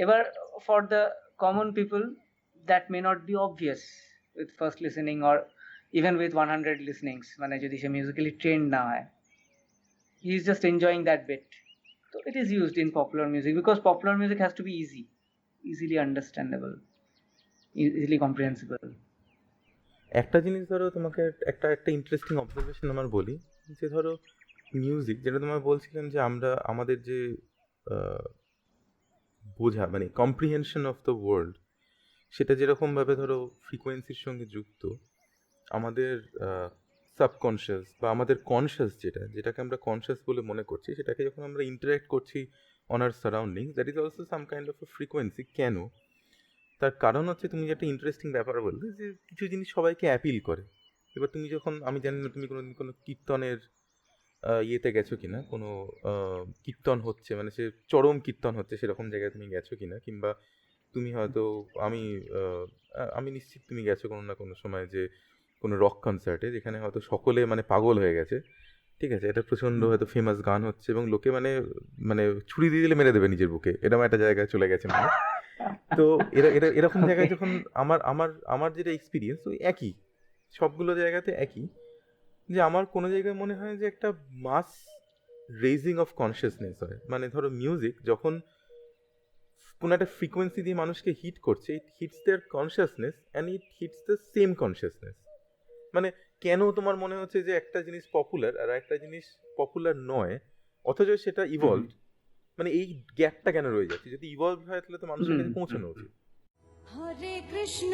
এবার for the common people that may not be obvious with first listening or even with 100 listenings, মানে যদি সে মিউজিক্যালি ট্রেন্ড না হয়, he is just enjoying that beat. So it is used in popular music because popular music has to be easily understandable, easily comprehensible. একটা জিনিস ধরো তোমাকে একটা ইন্টারেস্টিং অবজারভেশন আমার বলি, যে ধরো মিউজিক, যেটা তোমায় বলছিলাম যে আমরা আমাদের যে বোঝা মানে কম্প্রিহেনশন অফ দ্য ওয়ার্ল্ড, সেটা যেরকমভাবে ধরো ফ্রিকোয়েন্সির সঙ্গে যুক্ত, আমাদের সাবকনশিয়াস বা আমাদের কনশিয়াস যেটাকে আমরা কনশিয়াস বলে মনে করছি, সেটাকে যখন আমরা ইন্টারাক্ট করছি on our surrounding, that is also some kind of a frequency. কেন? তার কারণ হচ্ছে, তুমি যেটা ইন্টারেস্টিং ব্যাপার বললে যে কিছু জিনিস সবাইকে অ্যাপিল করে। এবার তুমি যখন, আমি জানি না তুমি কোনো কীর্তনের ইয়েতে গেছো কিনা, কোনো কীর্তন হচ্ছে, মানে সে চরম কীর্তন হচ্ছে সেরকম জায়গায় তুমি গেছো কিনা, কিংবা তুমি হয়তো আমি নিশ্চিত তুমি গেছো কোনো না কোনো সময় যে কোনো রক কনসার্টে, যেখানে হয়তো সকলে মানে পাগল হয়ে গেছে, ঠিক আছে, এটা প্রচণ্ড হয়তো ফেমাস গান হচ্ছে এবং লোকে মানে ছুরি দিয়ে দিলে মেরে দেবে নিজের বুকে, এরকম একটা জায়গায় চলে গেছে মানুষ। তো এরকম জায়গায় যখন আমার যেটা এক্সপিরিয়েন্স, ওই একই সবগুলো জায়গাতে একই, যে আমার কোনো জায়গায় মনে হয় যে একটা মাস রেইজিং অফ কনসিয়াসনেস হয়। মানে ধরো মিউজিক যখন কোনো একটা ফ্রিকোয়েন্সি দিয়ে মানুষকে হিট করছে, it hits their consciousness and it hits the same consciousness. মানে কেন তোমার মনে হচ্ছে যে একটা জিনিস পপুলার আর একটা জিনিস পপুলার নয়, অথচ সেটা ইভলভ, মানে এই গ্যাপটা কেন রয়ে যাচ্ছে? যদি ইভলভ হয় তাহলে তো মানুষের কাছে পৌঁছানো উচিত। হরে কৃষ্ণ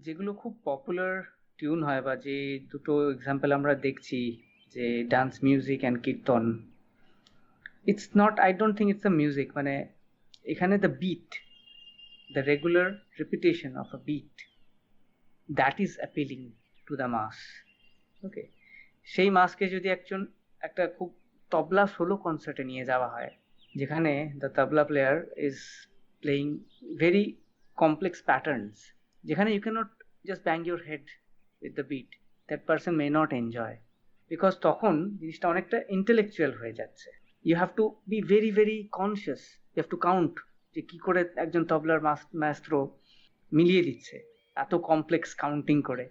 যেগুলো খুব পপুলার টিউন হয়, বা যে দুটো এক্সাম্পল আমরা দেখছি, যে dance music and kirtan, it's not, I don't think it's a music. মানে এখানে the beat, the regular repetition of a beat, that is appealing to the mass. Okay, সেই মাসকে যদি একটা খুব তবলা সোলো কনসার্টে নিয়ে যাওয়া হয়, যেখানে the tabla player is playing very complex patterns, যেখানে you can't just bang your head with the beat, that person may not enjoy, because তখন জিনিসটা অনেকটা ইন্টেলেকচুয়াল হয়ে যাচ্ছে। You have to be very very conscious, you have to count যে কী করে একজন তবলার মাস্ট্রো মিলিয়ে দিচ্ছে, এত কমপ্লেক্স কাউন্টিং করে।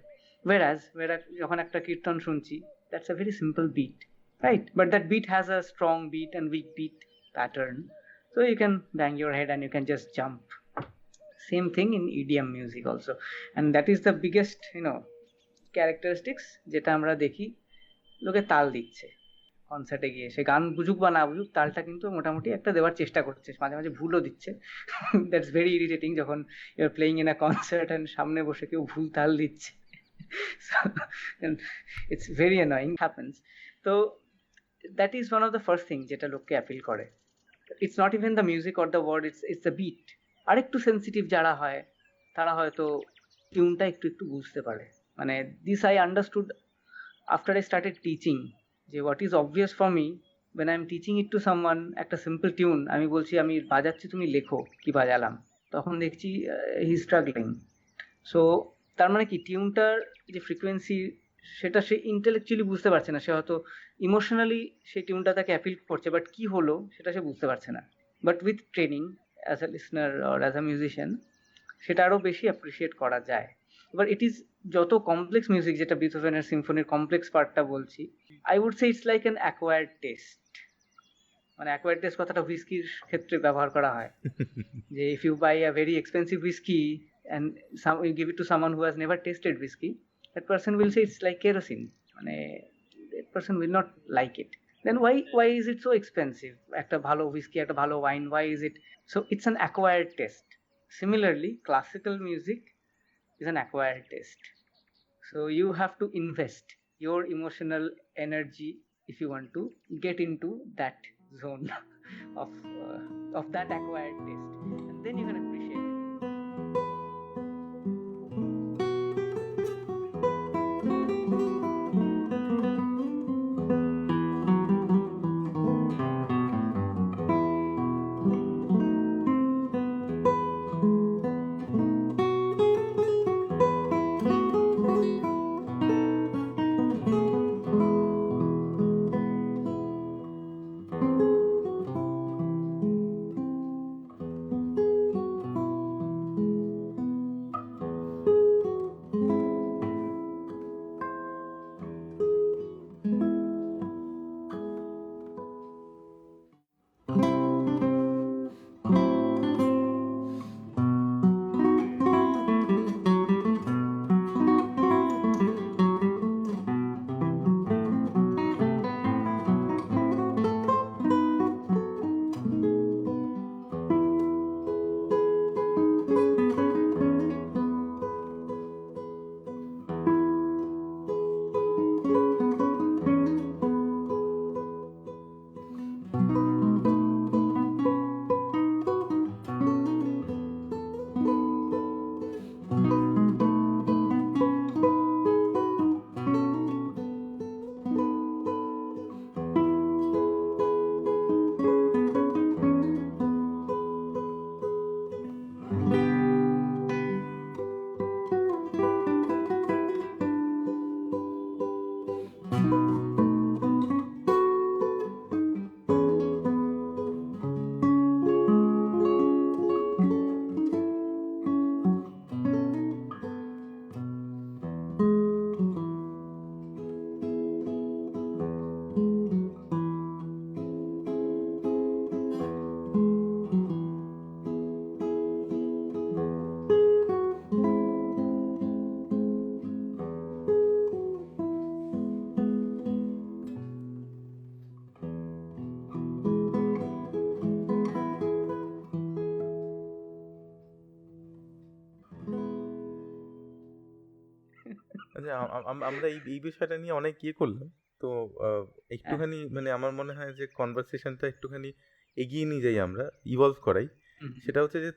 whereas যখন একটা কীর্তন শুনছি, that's a very simple beat, right? But that beat has a strong beat and weak beat pattern, so you can bang your head and you can just jump. Same thing in EDM music also, and that is the biggest characteristics যেটা আমরা দেখি, লোকে তাল দিচ্ছে কনসার্টে গিয়ে, সে গান বুঝুক বা না বুঝুক, তালটা কিন্তু মোটামুটি একটা দেওয়ার চেষ্টা করছে, মাঝে মাঝে ভুলও দিচ্ছে। দ্যাটস ভেরি ইরিটেটিং যখন you are playing in a concert and সামনে বসে কেউ ভুল তাল দিচ্ছে। It's very annoying, happens. তো that is one of the first thing যেটা লোককে অ্যাপিল করে। It's not even the music or the word, it's the beat. আরেকটু সেন্সিটিভ যারা হয় তারা হয়তো টিউনটা একটু একটু বুঝতে পারে। মানে this I understood after I started teaching, যে what is obvious for me when I am teaching it to someone, একটা সিম্পল টিউন আমি বলছি আমি বাজাচ্ছি, তুমি লেখো কি বাজালাম, তখন দেখছি হি স্ট্রাগলিং। সো তার মানে কি, টিউনটার যে ফ্রিকোয়েন্সি সেটা সে ইন্টেলেকচুয়ালি বুঝতে পারছে না, সে হয়তো ইমোশনালি সেই টিউনটা তাকে অ্যাপিল করছে, বাট কি হলো সেটা সে বুঝতে পারছে না। But with training as a listener or as a musician সেটা আরও বেশি অ্যাপ্রিসিয়েট করা যায়। এবার ইট ইজ যত কমপ্লেক্স মিউজিক, যেটা বিথোভেনের সিম্ফনির কমপ্লেক্স পার্টটা বলছি, I would say it's like an acquired taste. মানে অ্যাকোয়ার্ড টেস্ট কথাটা হুইস্কির ক্ষেত্রে ব্যবহার করা হয়, যে if you buy a very expensive whisky and you give it to someone who has never tasted whiskey, that person will say it's like kerosene, মানে that person will not like it. Then why is it so expensive? একটা ভালো whiskey, একটা ভালো wine, why is it? So it's an acquired taste. Similarly, classical music is an acquired taste. So you have to invest your emotional energy if you want to get into that zone of that acquired taste, and then you can appreciate it. আচ্ছা, আমরা এই বিষয়টা নিয়ে অনেক করলাম তো একটুখানি মানে আমার মনে হয় যে কনভারসেশনটা একটুখানি এগিয়ে নিয়ে যাই, আমরা ইভলভ করাই। সেটা হচ্ছে যে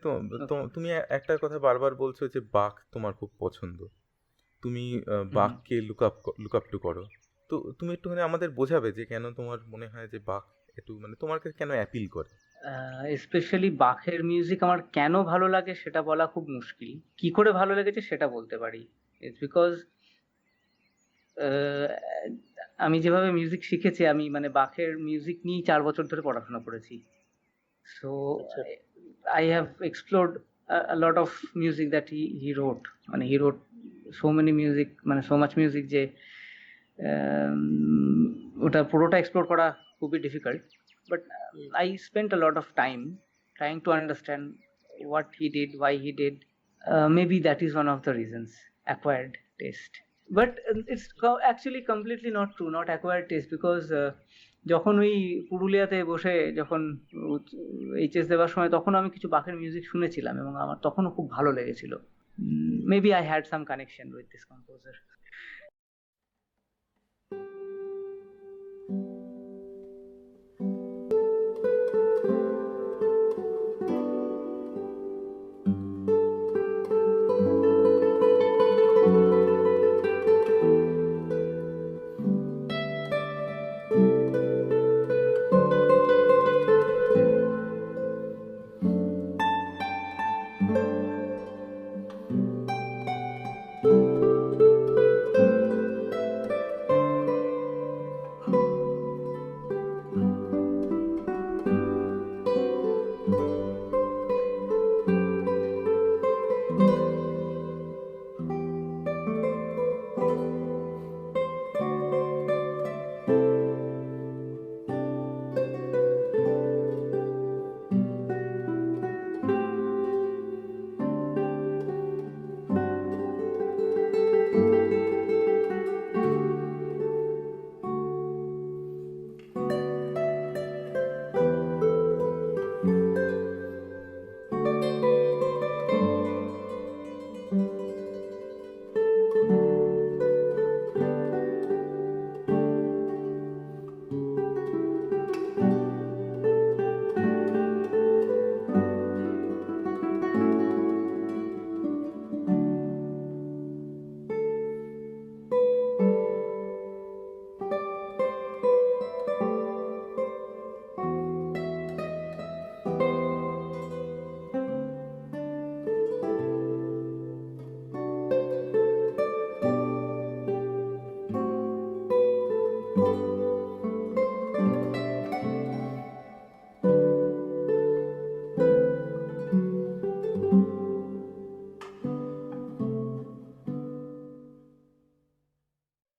তুমি একটা কথা বারবার বলছো যে বাক তোমার খুব পছন্দ, তুমি বাককে লুক আপ টু করো। তো তুমি একটুখানি আমাদের বোঝাবে যে কেন তোমার মনে হয় যে বাক একটু মানে তোমাকে কেন অ্যাপিল করে? স্পেশালি বাখের মিউজিক আমার কেন ভালো লাগে সেটা বলা খুব মুশকিল। কি করে ভালো লেগেছে সেটা বলতে পারি। ইটস বিকজ আমি যেভাবে মিউজিক শিখেছি, আমি মানে বাখের মিউজিক নিয়েই 4 বছর ধরে পড়াশোনা করেছি। So I have explored a lot of music that he wrote. মানে he wrote so many music, মানে so much music যে ওটা পুরোটা এক্সপ্লোর করা খুবই difficult, but I spent a lot of time trying to understand what he did, why he did. Maybe that is one of the reasons, acquired taste. But it's actually completely not true, not acquired taste, because যখন ওই পুরুলিয়াতে বসে যখন HS দেওয়ার সময় তখন আমি কিছু বাকের মিউজিক শুনেছিলাম এবং আমার তখনও খুব ভালো লেগেছিল। Maybe I had some connection with this composer.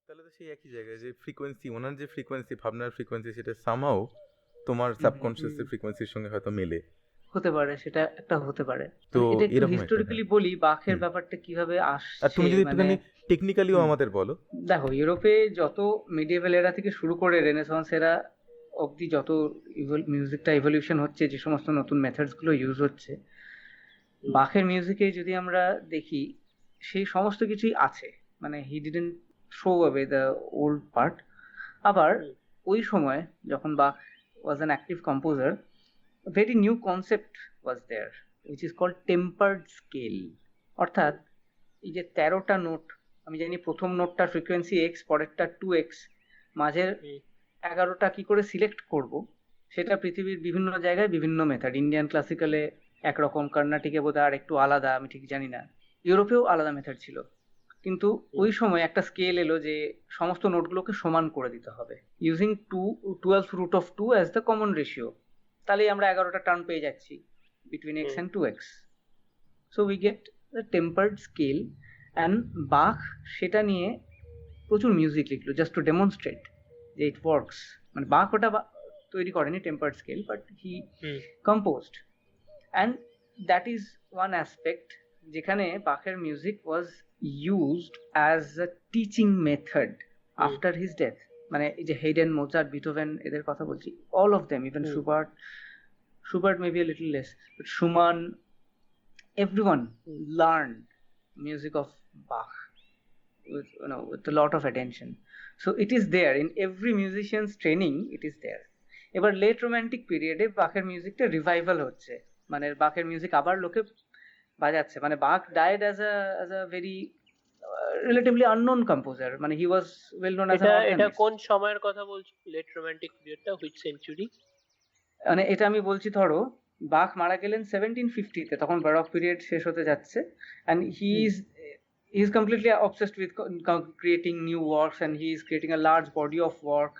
তাহলে তো সেই একই জায়গায় যে ফ্রিকোয়েন্সি, ওনার যে ফ্রিকোয়েন্সি, ভাবনার ফ্রিকোয়েন্সি, সেটা সামহাও তোমার সাবকনশিয়াসের ফ্রিকোয়েন্সির সঙ্গে হয়তো মেলে। হতে পারে, সেটা একটা হতে পারে। তো এটা একটু এরকম একটা, হিস্টোরিক্যালি বলি বাখের ব্যাপারটা কিভাবে আসছে। আর তুমি যদি মানে একটুখানি টেকনিক্যালিও আমাদের বলো। দেখো, ইউরোপে যত মিডিয়েভাল এরা থেকে শুরু করে রেনেসন্স এরা অবধি যত মিউজিকটা ইভলিউশন হচ্ছে, যে সমস্ত নতুন মেথডস গুলো ইউজ হচ্ছে, বাখের মিউজিকে যদি আমরা দেখি সেই সমস্ত কিছুই আছে। মানে he didn't throw away the old part. আবার ওই সময় যখন Bach was an active composer, very new concept was there which is called tempered scale. অর্থাৎ এই যে 13টা নোট, আমি জানি প্রথম নোটটার ফ্রিকোয়েন্সি এক্স, পরেরটা 2x, মাঝের 11টা কি করে সিলেক্ট করব, সেটা পৃথিবীর বিভিন্ন জায়গায় বিভিন্ন মেথড। ইন্ডিয়ান ক্লাসিক্যালে একরকম, কর্ণাটিকে বোধহয় আর একটু আলাদা, আমি ঠিক জানি না। ইউরোপেও আলাদা মেথড ছিল, কিন্তু ওই সময় একটা স্কেল এলো যে সমস্ত নোটগুলোকে সমান করে দিতে হবে, using 12th root of 2 as the common ratio. তাহলেই আমরা 11টা টার্ন পেয়ে যাচ্ছি between x and 2x। So we get the tempered scale, and Bach সেটা নিয়ে প্রচুর মিউজিক লিখলো জাস্ট টু ডেমনস্ট্রেট যে ইট ওয়ার্কস। মানে বাখ ওটা তৈরি করেনি tempered scale, but he composed, and that is one aspect যেখানে বাখের music was used as a teaching method after his death. মানে এই যে হেইডেন, মোজার্ট, বিথোভেন, এদের কথা বলছি, all of them, even Schubert maybe a little less, but Schumann, everyone learned music of Bach with a lot of attention. So it is there in every musician's training, it is there. এবার late romantic পিরিয়ডে বাখের মিউজিকটা revival হচ্ছে, মানে বাখের music আবার লোকে বাজাচ্ছে। মানে Bach died as a very relatively unknown composer, মানে he was well known as এটা কোন সময়ের কথা বলছো? লেট রোম্যান্টিক পিরিয়ডটা হুইচ সেঞ্চুরি? মানে এটা আমি বলছি, ধরো বাখ মারা গেলেন 1750-তে, তখন ব্যারক পিরিয়ড শেষ হতে যাচ্ছে, and he is completely obsessed with creating new works, and he is creating a large body of work,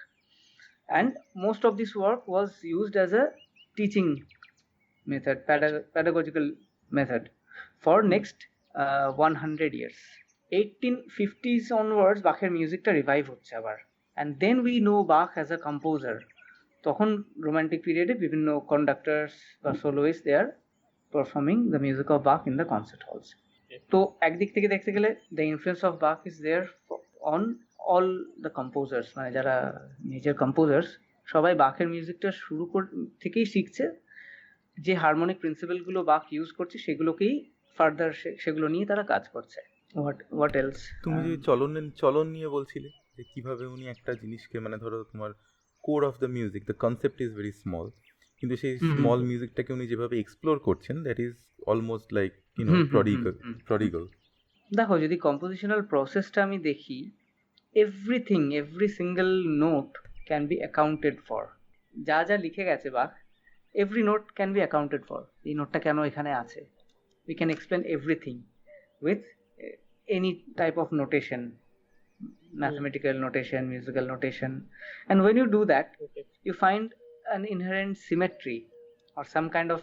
and most of this work was used as a teaching method, pedagogical method. for next 100 years. 1850s onwards বাখের মিউজিকটা revive হচ্ছে আবার, and then we know Bach as a composer. তখন romantic পিরিয়ডে বিভিন্ন conductors বা soloist they are performing the music of Bach in the concert halls. তো একদিক থেকে দেখতে গেলে the influence of Bach is there on all the composers, মানে যারা নিজের কম্পোজার্স সবাই বাকের মিউজিকটা থেকেই শিখছে, যে হারমোনিক প্রিন্সিপালগুলো বাক ইউজ করছে সেগুলোকেই ফার্দার সেগুলো নিয়ে তারা কাজ করছে। What else? তুমি যে চলন নিয়ে বলছিলে যে কিভাবে উনি একটা জিনিসকে, মানে ধরো তোমার core of the music, the concept is very small, কিন্তু সেই স্মল মিউজিকটাকে উনি যেভাবে এক্সপ্লোর করছেন, দ্যাট ইজ অলমোস্ট লাইক প্রডিগাল। দেখো, যদি কম্পোজিশনাল প্রসেসটা আমি দেখি, every single note can be accounted for. যা যা লিখে গেছে বাক, every note can be accounted for. এই নোটটা কেন এখানে আছে, we can explain everything with any type of notation, mathematical notation, musical notation. And when you do that, you find an inherent symmetry or some kind of,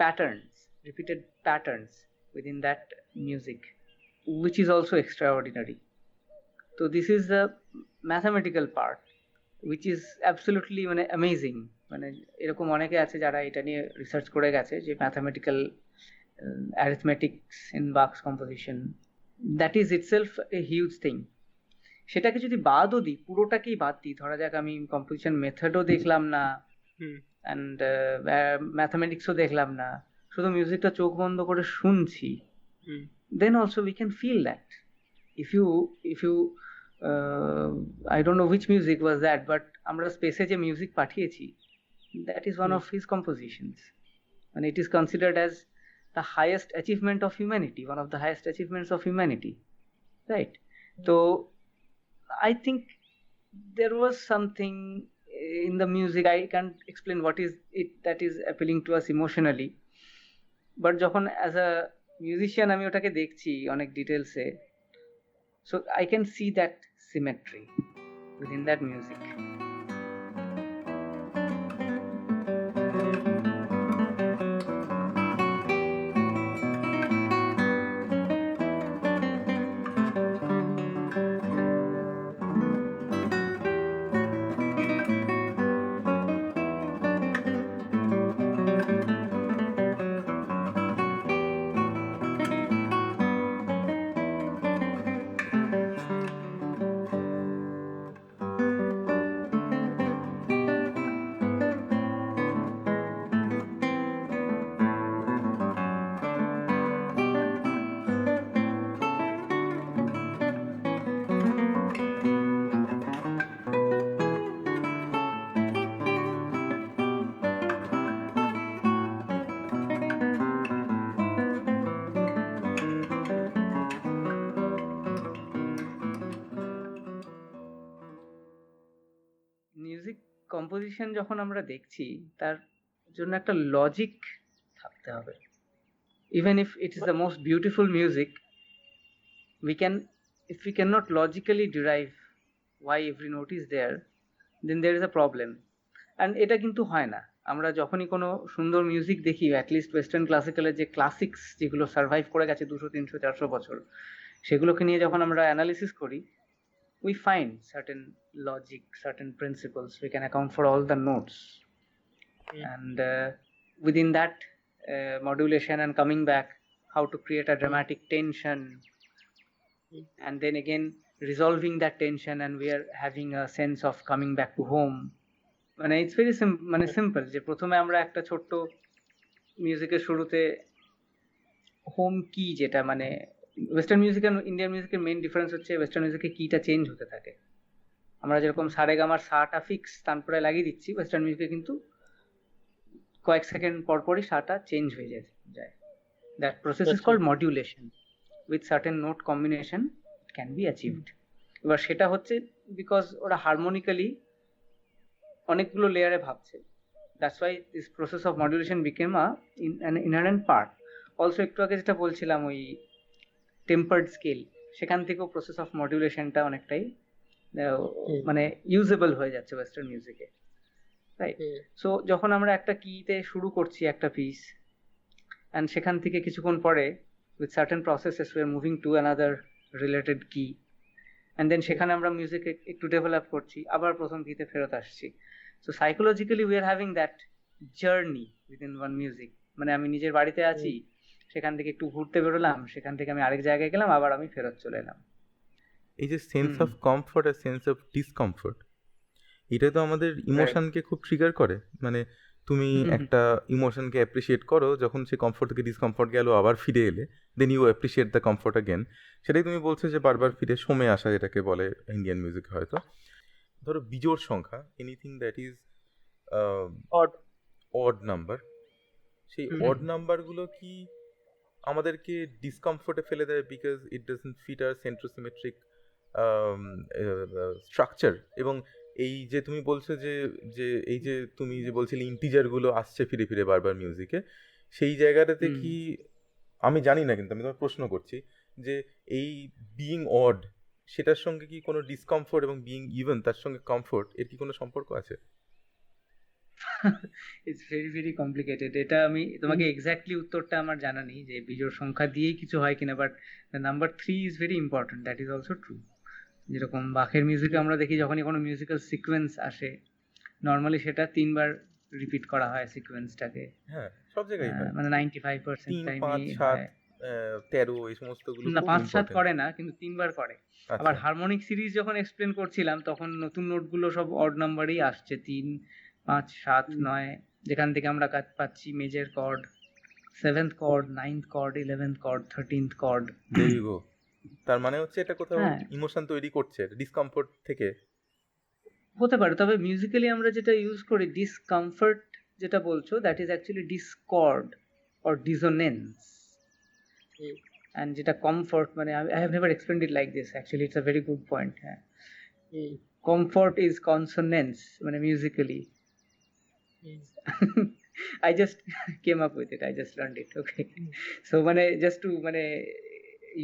patterns, repeated patterns within that music, which is also extraordinary. So this is the mathematical part, which is absolutely amazing. মানে এরকম অনেকে আছে যারা এটা নিয়ে research করে গেছে যে mathematical arithmetics in Bach's composition, that is itself a huge thing. সেটাকে যদি বাদও দিই, পুরোটাকেই বাদ দিই, ধরা যাক আমি কম্পোজিশন মেথডও দেখলাম না অ্যান্ড ম্যাথামেটিক্সও দেখলাম না, শুধু মিউজিকটা চোখ বন্ধ করে শুনছি, then also we can feel that. If you I don't know which music was that, but আমরা স্পেসে যে মিউজিক পাঠিয়েছি, that is one of his compositions, and it is considered as the highest achievement of humanity, one of the highest achievements of humanity, right? So I think there was something in the music, I can't explain what is it that is appealing to us emotionally, but যখন as a musician আমি ওটাকে দেখছি অনেক ডিটেলসে, so I can see that symmetry within that music. Music composition যখন আমরা দেখছি, তার জন্য একটা লজিক থাকতে হবে। Even if it is the most beautiful music, if we cannot logically derive why every note is there, then there is a problem. And এটা কিন্তু হয় না। আমরা যখনই কোনো সুন্দর মিউজিক দেখি, অ্যাটলিস্ট ওয়েস্টার্ন ক্লাসিক্যালের যে ক্লাসিক্স যেগুলো সার্ভাইভ করে গেছে 200, 300, 400 বছর, সেগুলোকে নিয়ে যখন আমরা অ্যানালিসিস করি, we find certain logic, certain principles. We can account for all the notes, and within that modulation and coming back, how to create a dramatic tension, and then again resolving that tension, and we are having a sense of coming back to home. মানে it's very simple যে প্রথমে আমরা একটা ছোট্ট মিউজিকের শুরুতে home কি, যেটা মানে ওয়েস্টার্ন মিউজিক আর ইন্ডিয়ান মিউজিকের মেইন ডিফারেন্স হচ্ছে ওয়েস্টার্ন মিউজিকে কিটা চেঞ্জ হতে থাকে। আমরা যেরকম সারেগামার সাটা ফিক্স তানপুরে লাগিয়ে দিচ্ছি, ওয়েস্টার্ন মিউজিকে কিন্তু কয়েক সেকেন্ড পরপরই সাটা চেঞ্জ হয়ে যায়। That process is called modulation. With certain note combination it can be achieved. এবার সেটা হচ্ছে বিকজ ওরা হারমোনিক্যালি অনেকগুলো লেয়ারে ভাবছে। That's why this process of modulation became an inherent part. Also একটু আগে যেটা বলছিলাম ওই টেম্পার্ড স্কেল, সেখান থেকেও প্রসেস অফ মডিউলেশনটা অনেকটাই মানে ইউজেবল হয়ে যাচ্ছে ওয়েস্টার্ন মিউজিকে, রাইট? সো যখন আমরা একটা কিতে শুরু করছি একটা পিস, অ্যান্ড সেখান থেকে কিছুক্ষণ পরে with certain processes we are moving to another related কি, অ্যান্ড দেন সেখানে আমরা মিউজিক একটু ডেভেলপ করছি, আবার প্রথম কিতে ফেরত আসছি। So psychologically we are having that journey within one music. মানে আমি নিজের বাড়িতে আছি, সেখান থেকে একটু ঘুরতে বেরোলাম, সেখান থেকে আমি আরেক জায়গায় গেলাম, আবার আমি ফেরত চলে এলাম। এই যে সেন্স অফ কমফর্ট আর সেন্স অফ ডিসকমফর্ট, এটা তো আমাদের ইমোশনকে খুব ট্রিগার করে। মানে তুমি একটা ইমোশনকে অ্যাপ্রিসিয়েট করো, যখন সে কমফর্ট থেকে ডিসকমফর্ট গেল আবার ফিরে এলে, then you appreciate the comfort again. সেটাই তুমি বলছো যে বারবার ফিরে সময় আসা, যেটাকে বলে ইন্ডিয়ান মিউজিক। হয়তো ধরো বিজোড় সংখ্যা, anything that is odd number, সেই অড নাম্বারগুলো কি আমাদেরকে ডিসকমফোর্টে ফেলে দেয় because it doesn't fit our centrosymmetric structure. এবং এই যে তুমি বলছো যে যে এই যে তুমি যে বলছিলে ইন্টিজারগুলো আসছে ফিরে ফিরে বারবার মিউজিকে, সেই জায়গাটাতে কি, আমি জানি না কিন্তু আমি তোমার প্রশ্ন করছি যে এই বিইং অড, সেটার সঙ্গে কি কোনো ডিসকমফোর্ট এবং বিইং ইভেন তার সঙ্গে কমফোর্ট এর কি কোনো সম্পর্ক আছে? It's very very complicated. এটা আমি তোমাকে এক্স্যাক্টলি উত্তরটা আমার জানা নেই যে বিজোড় সংখ্যা দিয়েই কিছু হয় কিনা, but number 3 is very important, that is also true. যেরকম বাখের মিউজিকে আমরা দেখি যখনই কোনো মিউজিক্যাল সিকোয়েন্স আসে, নর্মালি সেটা 3 বার রিপিট করা হয় সিকোয়েন্সটাকে। হ্যাঁ, সব জায়গায় হয়। মানে 95% 3, টাইমই 5, 7, 13 এই সমস্তগুলো না, খুব 5-7 ইম্পর্টেন্ট। করে না, কিন্তু 3 বার করে। আবার আচ্ছা, হারমোনিক সিরিজ যখন এক্সপ্লেন করছিলাম তখন নতুন নোটগুলো সব অড নাম্বারেই আসছে, 3, 5, 7, 9, যেখান থেকে আমরা কাজ পাচ্ছি major chord, 7th chord, 9th chord, 11th chord, 13th chord. there you go। তার মানে হচ্ছে এটা কোথাও হ্যাঁ। ইমোশন তৈরি করছে ডিসকমফোর্ট থেকে। হতে পারে, তবে মিউজিক্যালি আমরা যেটা ইউজ করি ডিসকমফর্ট যেটা বলছো, that is actually discord or dissonance. And যেটা কমফর্ট, মানে I have never explained it like this, actually it's a very good point. হ্যাঁ, কমফর্ট ইজ কনসোনেন্স, মানে musically. I just came up with it. I just learned it. Okay. So মানে just to মানে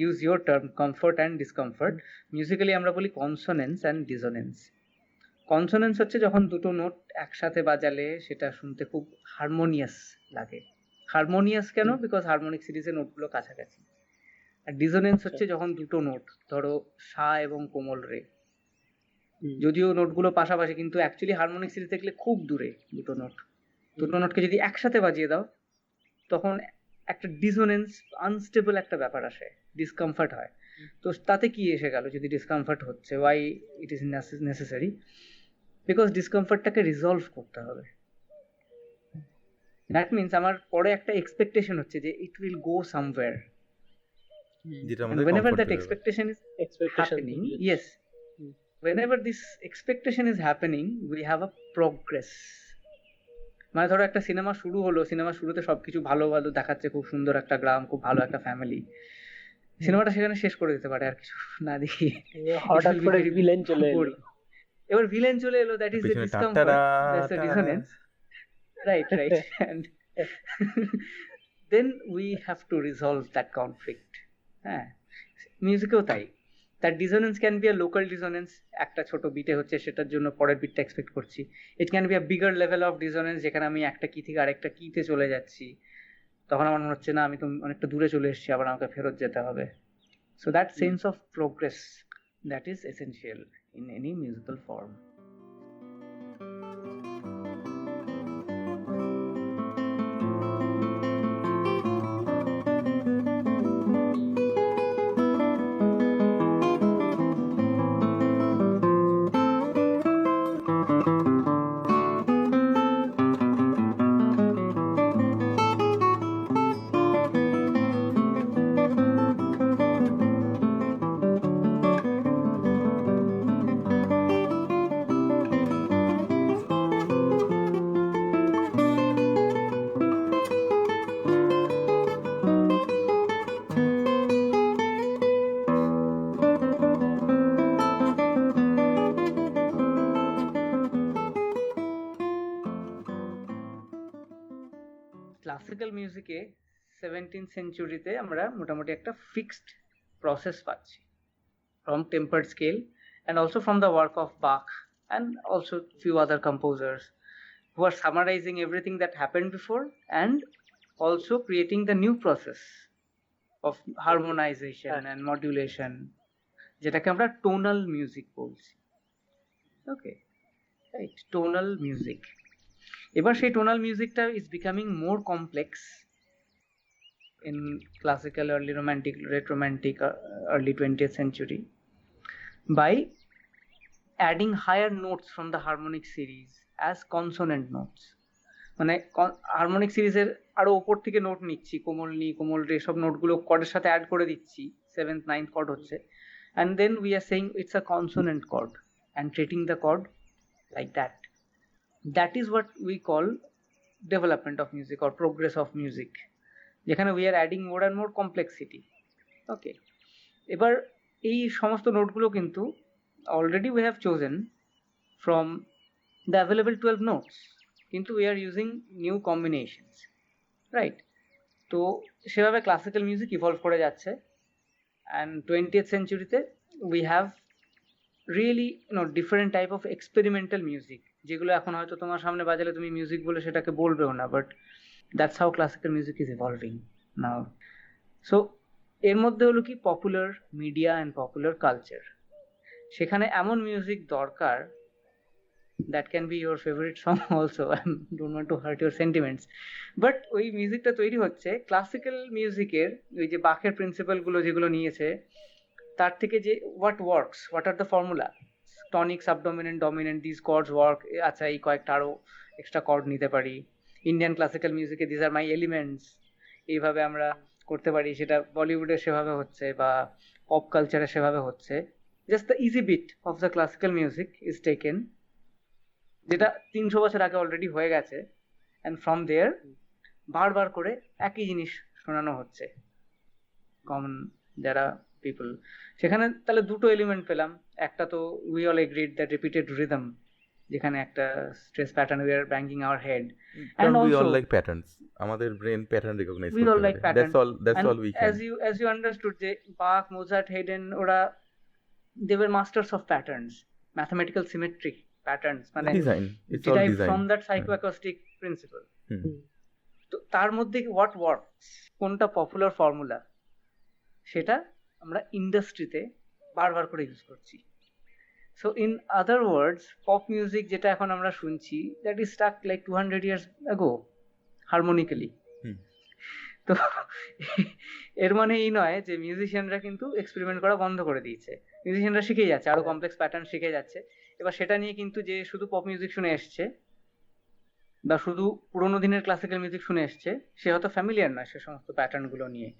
use your term comfort and discomfort, musically আমরা বলি consonance and dissonance. Consonance হচ্ছে যখন দুটো note একসাথে বাজালে সেটা শুনতে খুব হারমোনিয়াস লাগে। হারমোনিয়াস কেন? বিকজ হারমোনিক সিরিজের নোটগুলো কাছাকাছি। আর ডিসোনেন্স হচ্ছে যখন দুটো নোট, ধরো সা এবং কোমল রে, যদিও নোটগুলো পাশাপাশি কিন্তু অ্যাকচুয়ালি হারমোনিক সিরিজ দেখলে খুব দূরে দুটো নোটকে যদি একসাথে বাজিয়ে দাও তখন একটা ডিসোনেন্স, আনস্টেবল একটা ব্যাপার আসে, ডিসকমফর্ট হয়। তো তাতে কি এসে গেল যদি ডিসকমফর্ট হচ্ছে? Why it is necessary? Because ডিসকমফর্টটাকে রিজলভ করতে হবে। দ্যাট মিনস আমার পরে একটা এক্সপেকটেশন হচ্ছে যে ইট উইল গো সামওয়্যার, যেটা and আমাদের whenever comfort that দেবে। expectation is happening, yes, whenever this expectation is happening, we have a progress. মানে ধরো একটা সিনেমা শুরু হলো, সিনেমা শুরুতে সবকিছু ভালো ভালো দেখাচ্ছে, খুব সুন্দর একটা গ্রাম, খুব ভালো একটা ফ্যামিলি, সিনেমাটা সেখানে শেষ করে দিতে পারে আর কিছু না দেখিয়ে। হঠাৎ করে ভিলেন চলে এলো। এবার ভিলেন চলে এলো, দ্যাট ইজ দ্য পেছনে ডিসকমফর্ট, টাটারা, দ্যাটস দ্য টাটা। Dissonance, right right. And then we have to resolve that conflict. হ্যাঁ, মিউজিকেও তাই। তার dissonance can be a local dissonance, একটা ছোট বিটে হচ্ছে সেটার জন্য পরের বিটটা এক্সপেক্ট করছি। It can be a bigger level of dissonance, যেখানে আমি একটা কি থেকে আরেকটা কিতে চলে যাচ্ছি, তখন আমার মনে হচ্ছে না আমি তো অনেকটা দূরে চলে এসেছি, আবার আমাকে ফেরত যেতে হবে। So that sense of progress, that is essential in any musical form. Classical মিউজিকে 17th সেঞ্চুরিতে আমরা মোটামুটি একটা ফিক্সড প্রসেস পাচ্ছি, from tempered scale and also from the work of Bach and also few other composers who are summarizing everything that happened before and also creating the new process of harmonization হ্যাঁ। and modulation, যেটাকে আমরা tonal music বলছি। ওকে, right, tonal music। এবার সেই tonal musicটা is becoming more complex in classical, early romantic, late romantic, early 20th century by adding higher notes from the harmonic series as consonant notes। মানে harmonic সিরিজের আরো উপর থেকে note নিচ্ছি, কোমল নি, কোমল রে, সব নোটগুলো কর্ডের সাথে অ্যাড করে দিচ্ছি, 7th 9th কর্ড হচ্ছে, and then we are saying it's a consonant chord and treating the chord like that. That is what we call development of music or progress of music, যেখানে we are adding more and more complexity। ওকে, এবার এই সমস্ত নোটগুলো কিন্তু already we have chosen from the available 12 notes, কিন্তু we are using new combinations, right? তো সেভাবে classical music evolve করে যাচ্ছে, and 20th centuryতে we have really different type of experimental music, যেগুলো এখন হয়তো তোমার সামনে বাজালে তুমি মিউজিক বলে সেটাকে বলবেও না, but that's how classical music is evolving now. So এর মধ্যে হলো কি popular media and popular culture, সেখানে এমন মিউজিক দরকার that can be your favorite song also, I don't want to hurt your sentiments, but ওই মিউজিকটা তৈরি হচ্ছে ক্লাসিক্যাল মিউজিকের ওই যে বাখের প্রিন্সিপাল গুলো যেগুলো নিয়েছে তার থেকে, যে what works, what are the formula, tonic, subdominant, dominant, this chords work, আচ্ছা এই কয়েকটা আরো এক্সট্রা কর্ড নিতে পারি। ইন্ডিয়ান ক্লাসিক্যাল মিউজিকে দিস আর মাই এলিমেন্টস, এইভাবে আমরা করতে পারি, সেটা বলিউডে সেভাবে হচ্ছে বা পপ কালচারে সেভাবে হচ্ছে। Just the easy beat of the classical music is taken, যেটা 300 বছর আগে অলরেডি হয়ে গেছে, অ্যান্ড ফ্রম দেয়ার বারবার করে একই জিনিস শোনানো হচ্ছে কমন যারা পিপল। সেখানে তাহলে দুটো এলিমেন্ট পেলাম, একটা তো we all agreed that repeated rhythm, যেখানে একটা stress pattern, we are banking our head, কারণ and we all also like patterns, আমাদের ব্রেন প্যাটার্ন রিকগনাইজ we করতে all পারে, like patterns, that's and all we can। as you understood যে বাক, Mozart, Haden, ওরা they were masters of patterns, mathematical symmetry patterns, মানে design, it's all derived design. from that psychoacoustic principle। হুম। তো তার মধ্যে what works, কোনটা popular formula, সেটা আমরা ইন্ডাস্ট্রিতে বারবার করে ইউজ করছি। So in other words, pop music যেটা এখন আমরা শুনছি, that is stuck like 200 years ago হারমোনিক্যালি। হুম। তো এর মানে এই নয় যে মিউজিশিয়ানরা কিন্তু এক্সপেরিমেন্ট করা বন্ধ করে দিয়েছে, মিউজিশিয়ানরা শিখে যাচ্ছে, আরো কমপ্লেক্স প্যাটার্ন শিখে যাচ্ছে। এবার সেটা নিয়ে কিন্তু যে শুধু পপ মিউজিক শুনে এসছে বা শুধু পুরোনো দিনের ক্লাসিক্যাল মিউজিক শুনে এসছে, সে হয়তো ফ্যামিলিয়ার নয় সে সমস্ত প্যাটার্ন গুলো নিয়ে।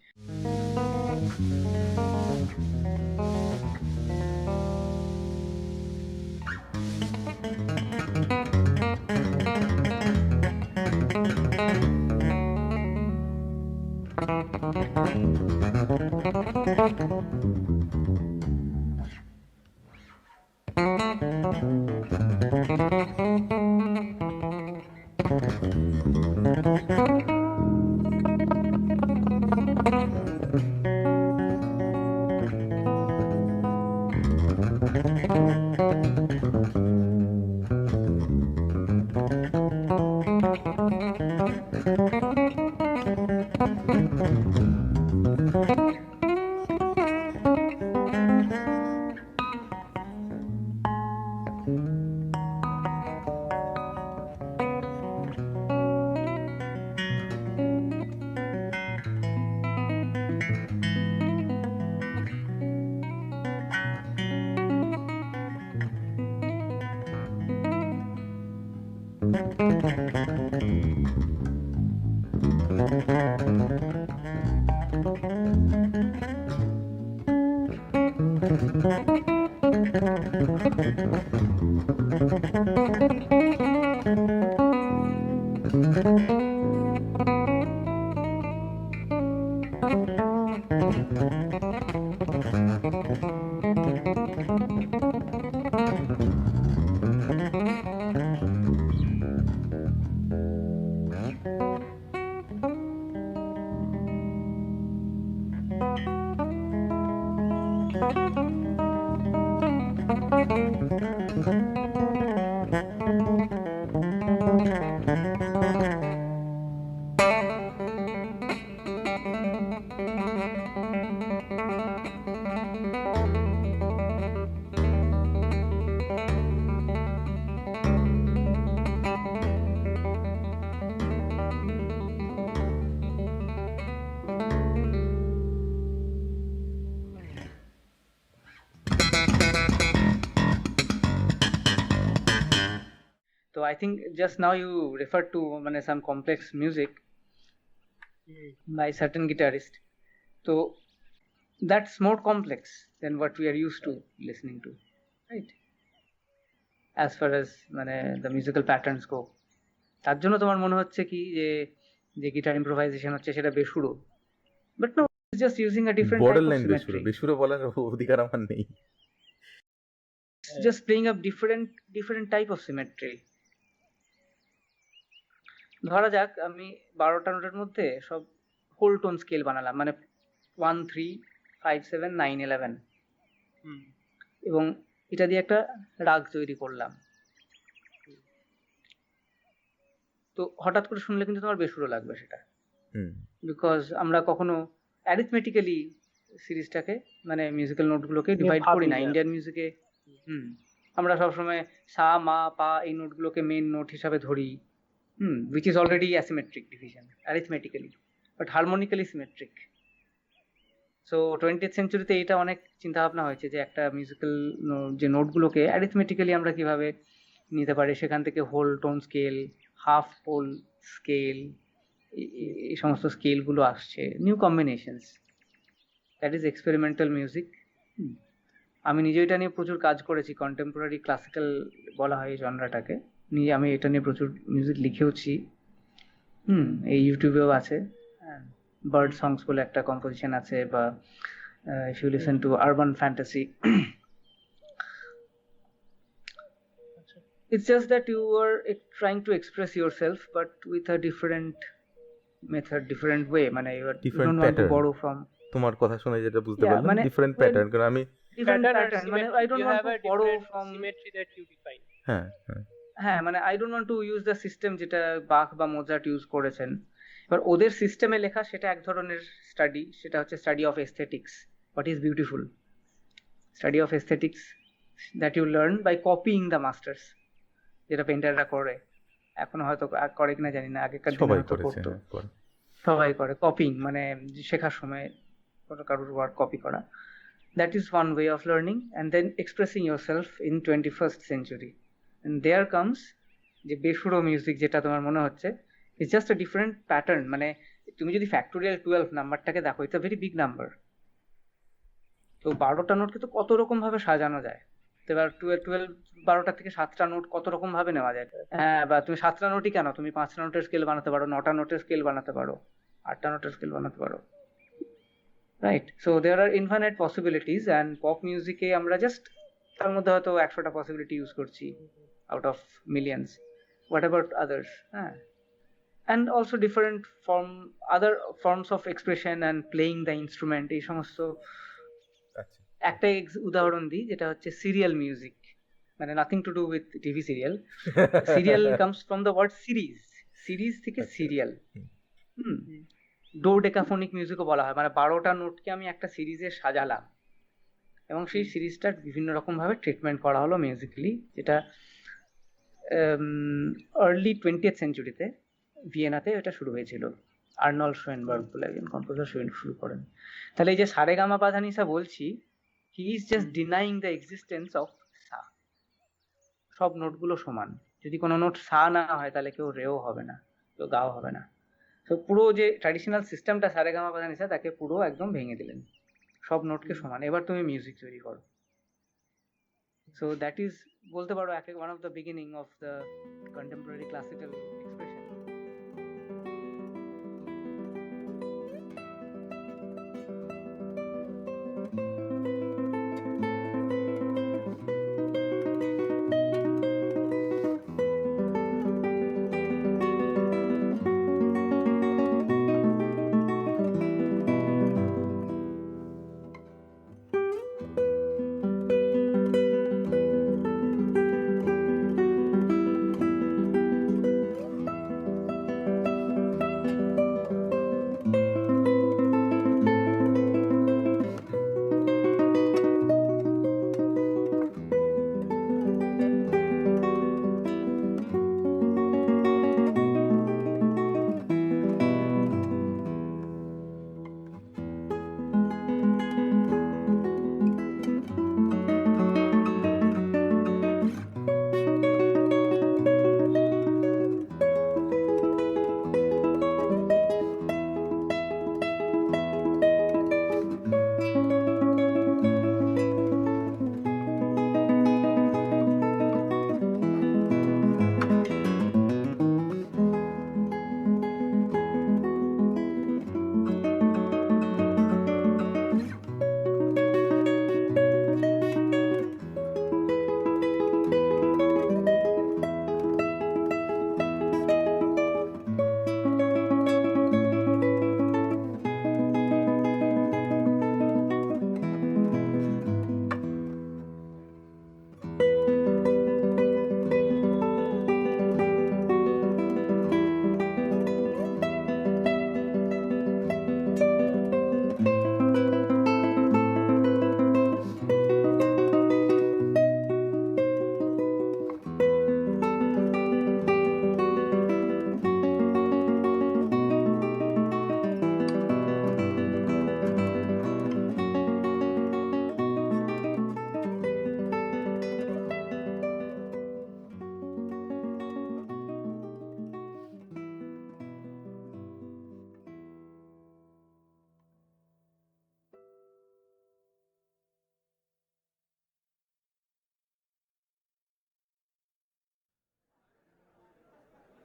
I think just now you referred to some complex music by certain guitarist. So that's more complex than what we are used to listening to, right? As far as the musical patterns go, তার জন্য তোমার মনে হচ্ছে কি যে যে guitar improvisation হচ্ছে সেটা বেসুরো, but no, it's just using a different type border of line বেসুরো সিমেট্রি, বেসুরো বলার অধিকার আমার নেই। just playing a different type of symmetry. ধরা যাক আমি 12টা নোটের মধ্যে সব হোল টোন স্কেল বানালাম, 1 3 5 7 9 11, এবং এটা দিয়ে একটা রাগ তৈরি করলাম। তো হঠাৎ করে শুনলে কিন্তু তোমার বেসুরো লাগবে সেটা, বিকজ আমরা কখনো অ্যারিথমেটিক্যালি সিরিজটাকে মিউজিক্যাল নোটগুলোকে ডিভাইড করি না ইন্ডিয়ান মিউজিকে। আমরা সবসময় সা মা পা এই নোটগুলোকে মেন নোট হিসাবে ধরি, which is already asymmetric division arithmetically, but harmonically symmetric. So 20th century-তে এটা অনেক চিন্তা ভাবনা হয়েছে যে একটা মিউজিক্যাল যে নোটগুলোকে অ্যারিথমেটিক্যালি আমরা কিভাবে নিতে পারি, সেখান থেকে whole tone scale, half whole scale, এই সমস্ত স্কেলগুলো আসছে, new combinations, that is experimental music. আমি নিজে এটা নিয়ে প্রচুর কাজ করেছি, কন্টেম্পোরারি ক্লাসিক্যাল বলা হয় এই জনরাটাকে, নিয়ে আমি এটা নিয়ে প্রচুর মিউজিক লিখেওছি, এই ইউটিউবেও আছে। বার্ড সংস বলে একটা কম্পোজিশন আছে, বা if you listen to urban fantasy, it's just that you are trying to express yourself but with a different method, different way, you Different don't want to pattern. borrow from তোমার কথা শুনে যেটা বুঝতে Yeah, পারলাম, different when- pattern, কারণ আমি different Pattern and pattern, symmetry, I don't you want have to a borrow different from symmetry that you define. হ্যাঁ হ্যাঁ হ্যাঁ, I don't want to use the system যেটা বাখ বা Mozart use করেছেন। এবার ওদের সিস্টেমে লেখা সেটা এক ধরনের স্টাডি, সেটা হচ্ছে study of aesthetics, what is beautiful, study of aesthetics that you learn by copying the masters, যেটা পেন্টাররা করে, এখন হয়তো করে কিনা জানি না, আগেকার দিনে সবাই হয়তো করেছে, করতো, হ্যাঁ, করে। সবাই করে কপিং, শেখার সময় কারোর ওয়ার্ক কপি করা। That is one way of learning, and then expressing yourself in 21st century. And there comes যে বেসুরো মিউজিক, যেটা তোমার মনে হচ্ছে it's just a different pattern. তুমি যদি ফ্যাক্টোরিয়াল 12 নাম্বারটাকে দেখো, it's a very big number. তো 12টা নোটকে তো কত রকম ভাবে সাজানো যায়। তো এবার 12টা থেকে 7টা নোট কত রকম ভাবে নেওয়া যায়। হ্যাঁ, বা তুমি 7টা নোটই কেন, তুমি 5টা নোটের স্কেল বানাতে পারো, 9টা নোটের স্কেল বানাতে পারো, 8টা নোটের স্কেল বানাতে পারো, right? So there are infinite possibilities, and pop মিউজিকে আমরা জাস্ট তার মধ্যে হয়তো 100টা পসিবিলিটি ইউজ করছি out of millions. What about others? হ্যাঁ, and also different other forms of expression and playing the instrument, এই সমস্ত। আচ্ছা, একটা উদাহরণ দিই, যেটা হচ্ছে serial music, nothing to do with TV serial. Serial comes from the word series থেকে সিরিয়াল। ডোডেকাফোনিক মিউজিকও বলা হয়, 12টা নোটকে আমি একটা সিরিজে সাজালাম, এবং সেই সিরিজটার বিভিন্ন রকম ভাবে ট্রিটমেন্ট করা হলো মিউজিক্যালি, যেটা আর্লি 20th সেঞ্চুরিতে ভিয়েনাতে এটা শুরু হয়েছিল। আর্নল্ড শোয়েনবার্গ বলে একজন কম্পোজার শুরু করেন। তাহলে এই যে সারেগামা পাধানিসা বলছি, হি is just denying the existence of সা। সব নোটগুলো সমান, যদি কোনো নোট সা না হয় তাহলে কেউ রেও হবে না, কেউ গাও হবে না। তো পুরো যে ট্র্যাডিশনাল সিস্টেমটা সারেগামা পাধানিসা, তাকে পুরো একদম ভেঙে দিলেন, সব নোটকে সমান, এবার তুমি মিউজিক তৈরি করো। সো দ্যাট ইজ বলতে পারো one of the beginning of the contemporary classical expression.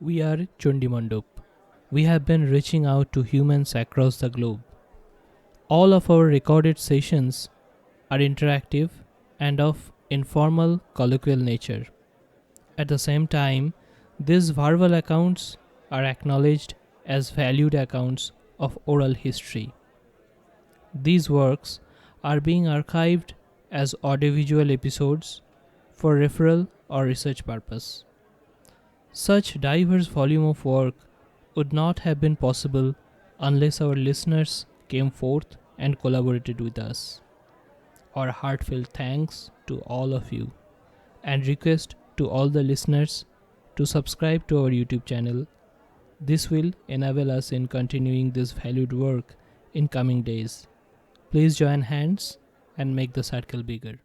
We are Chundimandop. We have been reaching out to humans across the globe. All of our recorded sessions are interactive and of informal, colloquial nature. At the same time, these verbal accounts are acknowledged as valued accounts of oral history. These works are being archived as audiovisual episodes for referral or research purpose. Such diverse volume of work would not have been possible unless our listeners came forth and collaborated with us. Our heartfelt thanks to all of you and request to all the listeners to subscribe to our YouTube channel. This will enable us in continuing this valued work in coming days. Please join hands and make the circle bigger.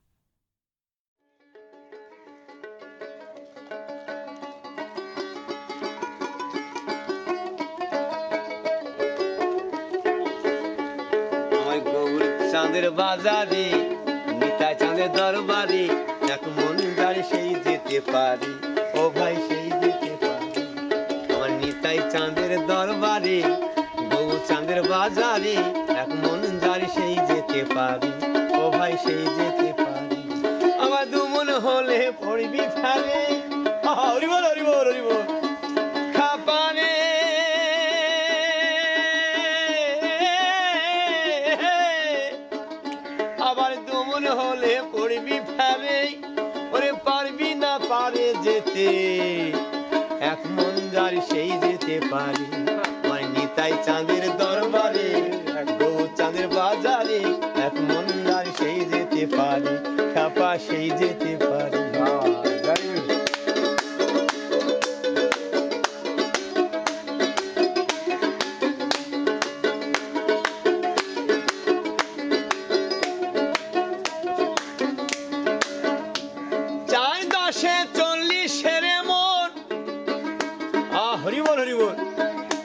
আমার গৌর চাঁদের বাজারে নিতাই চাঁদের দরবারে এক মন যারে সেই যেতে পারি ও ভাই সেই যেতে পারি আমার নিতাই চাঁদের দরবারে গৌর চাঁদের বাজারে এক মন যারে সেই যেতে পারি ও ভাই সেই যেতে পারি আমার দুমন হলে পড়বি ফেলে হরি বল হরি বল হরি বল খাপানে আবার দুমন হলে পড়বি ফেলে ওরে পারবি না পারে যেতে এক মন যার সেই যেতে পারে আমার নিতাই চাঁদের দরবারে গৌর চাঁদের বাজারে এক মন যার সেই যেতে পারে খাপা সেই যেতে পারে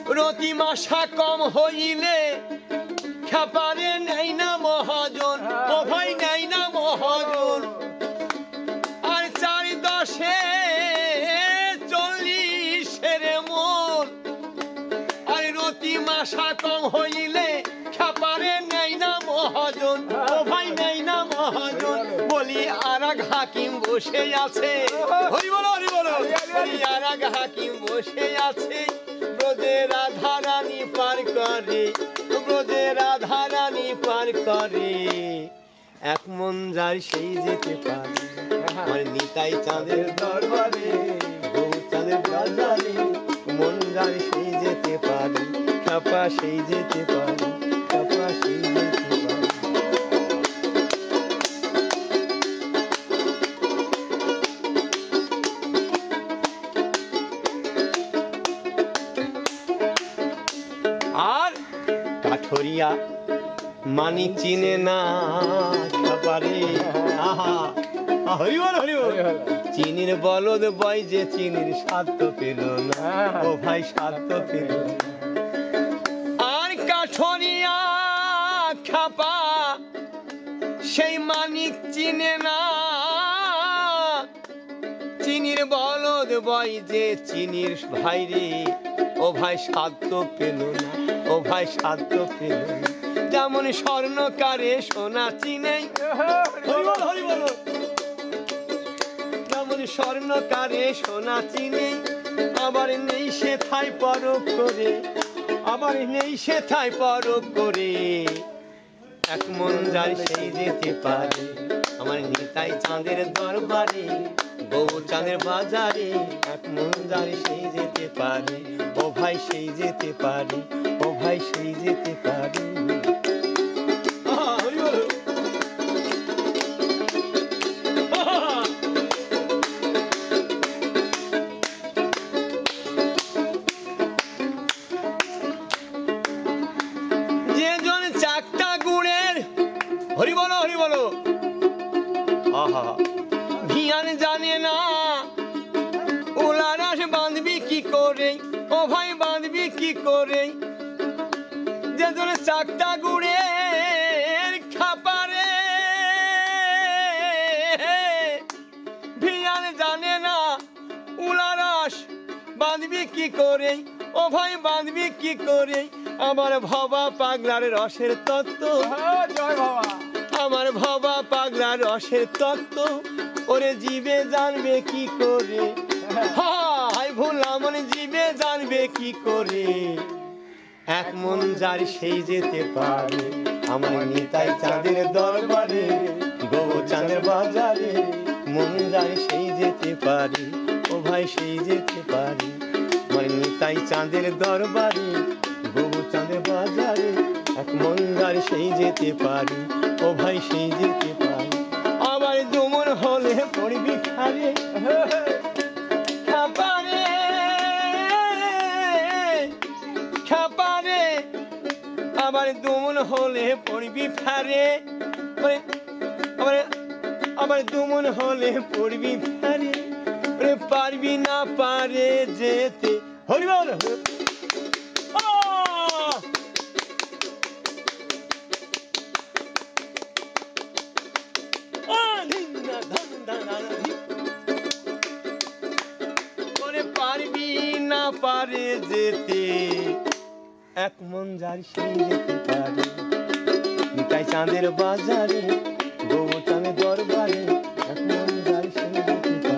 প্রতি মাসা কম হইলে খাপারে নেই না মহাজন ও ভাই নেই না মহাজন আর 4-10-40 মন আর প্রতি মাসা কম হইলে খাপারে নেই না মহাজন ও ভাই নেই না মহাজন বলি আরাগ হাকিম বসে আছে হরি বলো বলি আরাগ হাকিম বসে আছে ব্রজের রাধা রানী পার করে ব্রজের রাধা রানী পার করে এক মন যার সেই যেতে পারে আমার নিতাই চাঁদের দরবারে গৌর চাঁদের বাজারে মন যার সেই যেতে পারে খাপা সেই যেতে পারে খাপা সেই যেতে পারে আর কাঠরিয়া মানি চিনে না খাবারে আহা হরি বল চিনির বলদ বয় যে চিনির স্বাদ তো পেল না ও ভাই স্বাদ তো পেল আর কাঠরিয়া খাপা সেই মানিক চিনে না চিনির বলদ বয় যে চিনির ভাই রে ও ভাই স্বাদ তো পেল না ও ভাই স্বাদ তো পেল না যেমন স্বর্ণকারে সোনা চিনে হরি বল যেমন স্বর্ণকারে সোনা চিনে আবার নেই সে থাই পরখ করে আবার নেই সে থাই পরখ করে এক মন যার সেই যেতে পারে আমার নিতাই চাঁদের দরবারে গৌর চাঁদের বাজারে এক মন যার সেই যেতে পারে ও ভাই সেই যেতে পারে ও ভাই সেই যেতে পারে যেজন চাকটা গুড়ের হরি বলো আহা ভিয়ান জানে না উলারাস বাঁধবি কি করে ও ভাই বাঁধবি কি করে যেজন চাকটা গুড়ের খাপারে ভিয়ান জানে না উলারাস বাঁধবি কি কি করে, ও ভাই বাঁধবি কি করে আমার ভবা পাগলার রসের তত্ত্ব, আমার ভবা পাগলার রসের তত্ত্ব ওরে জীবে জানবে কি করে, হাই ভোলা মন জীবে জানবে কি করে, এক মন যার সেই যেতে পারে আমার নিতাই চাঁদের দরবারে, গো চাঁদের বাজারে, মন যার সেই যেতে পারে, ও ভাই সেই যেতে পারে আমার নিতাই চাঁদের দরবারে, গো চাঁদের বাজারে, এক মন যার সেই যেতে পারে, ও ভাই সেই যেতে পারে, আবার দুমন হলে পড়বি খারে, খাপারে খাপারে, আবার দুমন হলে পড়বি ফারে, আবার দুমন হলে পড়বি ফারে, পারবি না পারে যেতে, হরি বল। পারবি না পারে যেতে, এক মন যার সেই যেতে পারে, নিতাই চাঁদের বাজারে, গো চাঁদের দরবারে, এক মন যার সেই যেতে পারে।